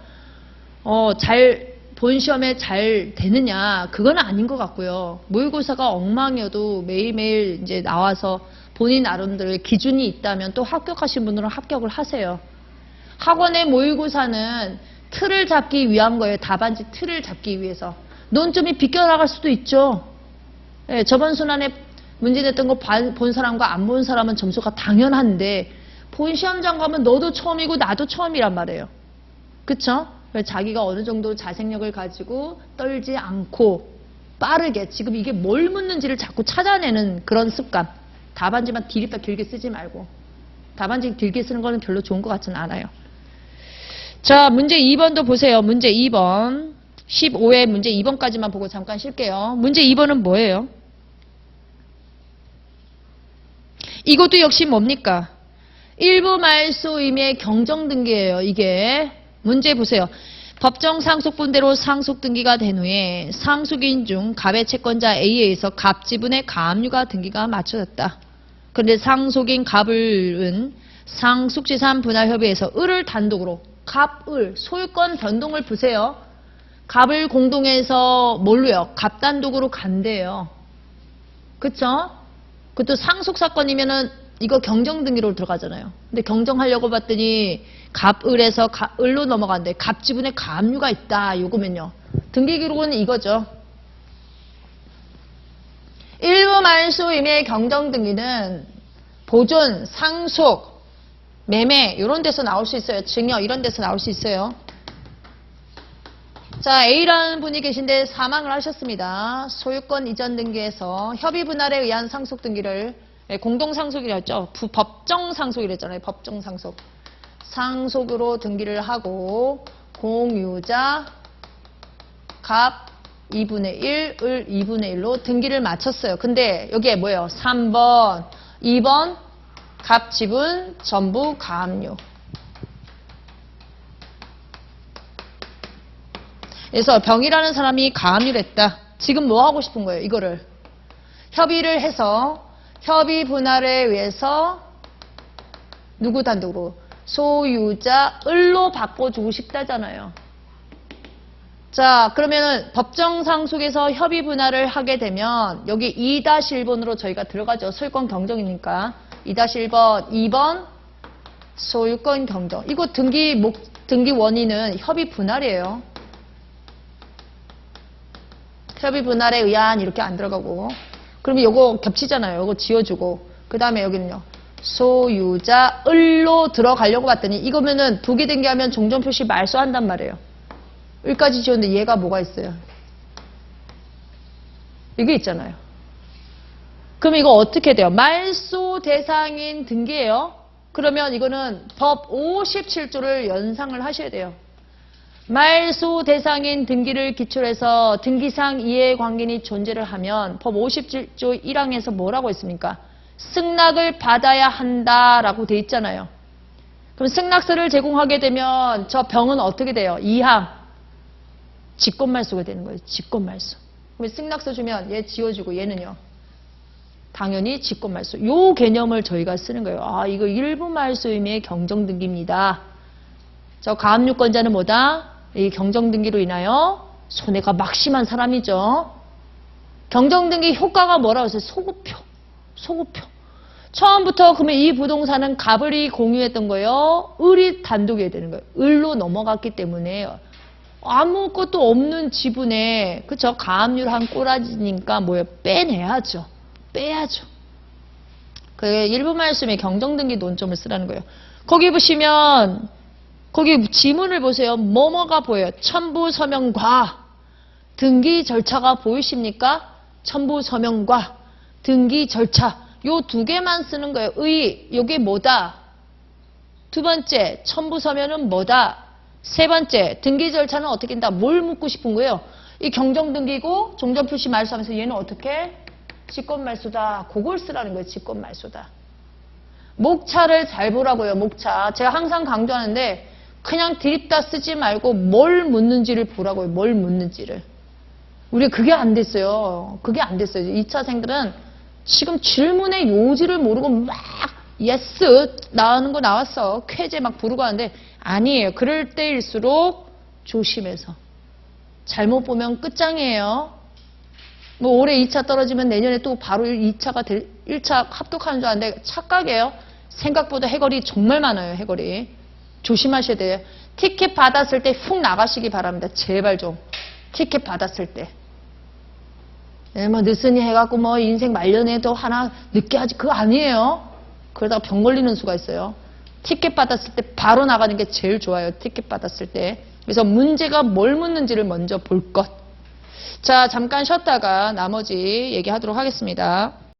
잘 본 시험에 잘 되느냐, 그건 아닌 것 같고요. 모의고사가 엉망이어도 매일매일 이제 나와서 본인 나름대로의 기준이 있다면 또 합격하신 분들은 합격을 하세요. 학원의 모의고사는 틀을 잡기 위한 거예요. 답안지 틀을 잡기 위해서. 논점이 비껴나갈 수도 있죠. 네, 저번 순환에 문제 냈던 거 본 사람과 안 본 사람은 점수가 당연한데 본 시험장 가면 너도 처음이고 나도 처음이란 말이에요. 그쵸? 자기가 어느 정도 자생력을 가지고 떨지 않고 빠르게 지금 이게 뭘 묻는지를 자꾸 찾아내는 그런 습관. 답안지만 디립다 길게 쓰지 말고. 답안지 길게 쓰는 거는 별로 좋은 것 같지는 않아요. 자, 문제 2번도 보세요. 문제 2번. 15회 문제 2번까지만 보고 잠깐 쉴게요. 문제 2번은 뭐예요? 이것도 역시 뭡니까? 일부 말소 의미의 경정등기예요. 이게. 문제 보세요. 법정 상속분대로 상속등기가 된 후에 상속인 중 갑의 채권자 A에 의해서 갑 지분의 가압류가 등기가 마쳐졌다. 그런데 상속인 갑을은 상속재산 분할 협의에서 을을 단독으로 갑을 소유권 변동을 보세요. 갑을 공동해서 뭘로요? 갑 단독으로 간대요. 그쵸? 그것도 상속사건이면은 이거 경정등기로 들어가잖아요. 근데 경정하려고 봤더니 갑을에서 을로 넘어간대. 갑 지분에 가압류가 있다. 요거면요. 등기기록은 이거죠. 일부 말소 의미의 경정등기는 보존, 상속, 매매 이런 데서 나올 수 있어요. 증여 이런 데서 나올 수 있어요. 자, A라는 분이 계신데 사망을 하셨습니다. 소유권 이전 등기에서 협의 분할에 의한 상속 등기를 공동상속이랬죠. 법정상속이랬잖아요. 법정상속. 상속으로 등기를 하고 공유자 갑 2분의 1, 을 2분의 1로 등기를 마쳤어요. 근데 여기에 뭐예요? 3번, 2번 갑 지분 전부 가압류. 그래서 병이라는 사람이 가압류를 했다. 지금 뭐 하고 싶은 거예요? 이거를 협의를 해서 협의 분할에 의해서 누구 단독으로? 소유자 을로 바꿔주고 싶다잖아요. 자, 그러면은 법정상속에서 협의 분할을 하게 되면 여기 2-1번으로 저희가 들어가죠. 소유권 경정이니까. 2-1번, 2번 소유권 경정. 이거 등기 원인은 협의 분할이에요. 협의 분할에 의한 이렇게 안 들어가고. 그러면 요거 겹치잖아요. 요거 지워주고. 그 다음에 여기는요. 소유자 을로 들어가려고 봤더니 이거면은 두 개 등기하면 종전표시 말소한단 말이에요. 을까지 지웠는데 얘가 뭐가 있어요? 이게 있잖아요. 그럼 이거 어떻게 돼요? 말소 대상인 등기예요. 그러면 이거는 법 57조를 연상을 하셔야 돼요. 말소 대상인 등기를 기초해서 등기상 이해관계인이 존재를 하면 법 57조 1항에서 뭐라고 했습니까? 승낙을 받아야 한다라고 돼 있잖아요. 그럼 승낙서를 제공하게 되면 저 병은 어떻게 돼요? 2항 직권말소가 되는 거예요. 직권말소. 그럼 승낙서 주면 얘 지워주고 얘는요. 당연히 직권말소. 요 개념을 저희가 쓰는 거예요. 아, 이거 일부 말소 의미의 경정등기입니다. 저 가압류권자는 뭐다? 이 경정등기로 인하여 손해가 막심한 사람이죠. 경정등기 효과가 뭐라고 했어요? 소구표. 소구표. 처음부터 그러면 이 부동산은 갑을이 공유했던 거예요. 을이 단독이어야 되는 거예요. 을로 넘어갔기 때문에 아무것도 없는 지분에 그쵸? 가압류를 한 꼬라지니까 뭐예요? 빼내야죠. 빼야죠. 그게 일부 말씀에 경정등기 논점을 쓰라는 거예요. 거기 보시면 거기 지문을 보세요. 뭐뭐가 보여요? 첨부 서명과 등기 절차가 보이십니까? 첨부 서명과 등기 절차. 요 두 개만 쓰는 거예요. 요게 뭐다? 두 번째, 첨부 서면은 뭐다? 세 번째, 등기 절차는 어떻게 된다? 뭘 묻고 싶은 거예요? 이 경정등기고 종전표시 말소하면서 얘는 어떻게? 직권말소다. 그걸 쓰라는 거예요. 직권말소다. 목차를 잘 보라고요. 목차. 제가 항상 강조하는데 그냥 드립다 쓰지 말고 뭘 묻는지를 보라고요. 뭘 묻는지를. 우리가 그게 안 됐어요. 그게 안 됐어요. 2차생들은 지금 질문의 요지를 모르고 막 예스 나오는 거 나왔어. 쾌제 막 부르고 하는데 아니에요. 그럴 때일수록 조심해서 잘못 보면 끝장이에요. 뭐 올해 2차 떨어지면 내년에 또 바로 2차가 1차 합격하는 줄 아는데 착각이에요. 생각보다 해거리 정말 많아요. 해거리. 조심하셔야 돼요. 티켓 받았을 때 훅 나가시기 바랍니다. 제발 좀. 티켓 받았을 때. 네, 뭐 늦으니 해갖고 뭐 인생 말년에도 하나 늦게 하지 그거 아니에요. 그러다가 병 걸리는 수가 있어요. 티켓 받았을 때 바로 나가는 게 제일 좋아요. 티켓 받았을 때. 그래서 문제가 뭘 묻는지를 먼저 볼 것. 자, 잠깐 쉬었다가 나머지 얘기하도록 하겠습니다.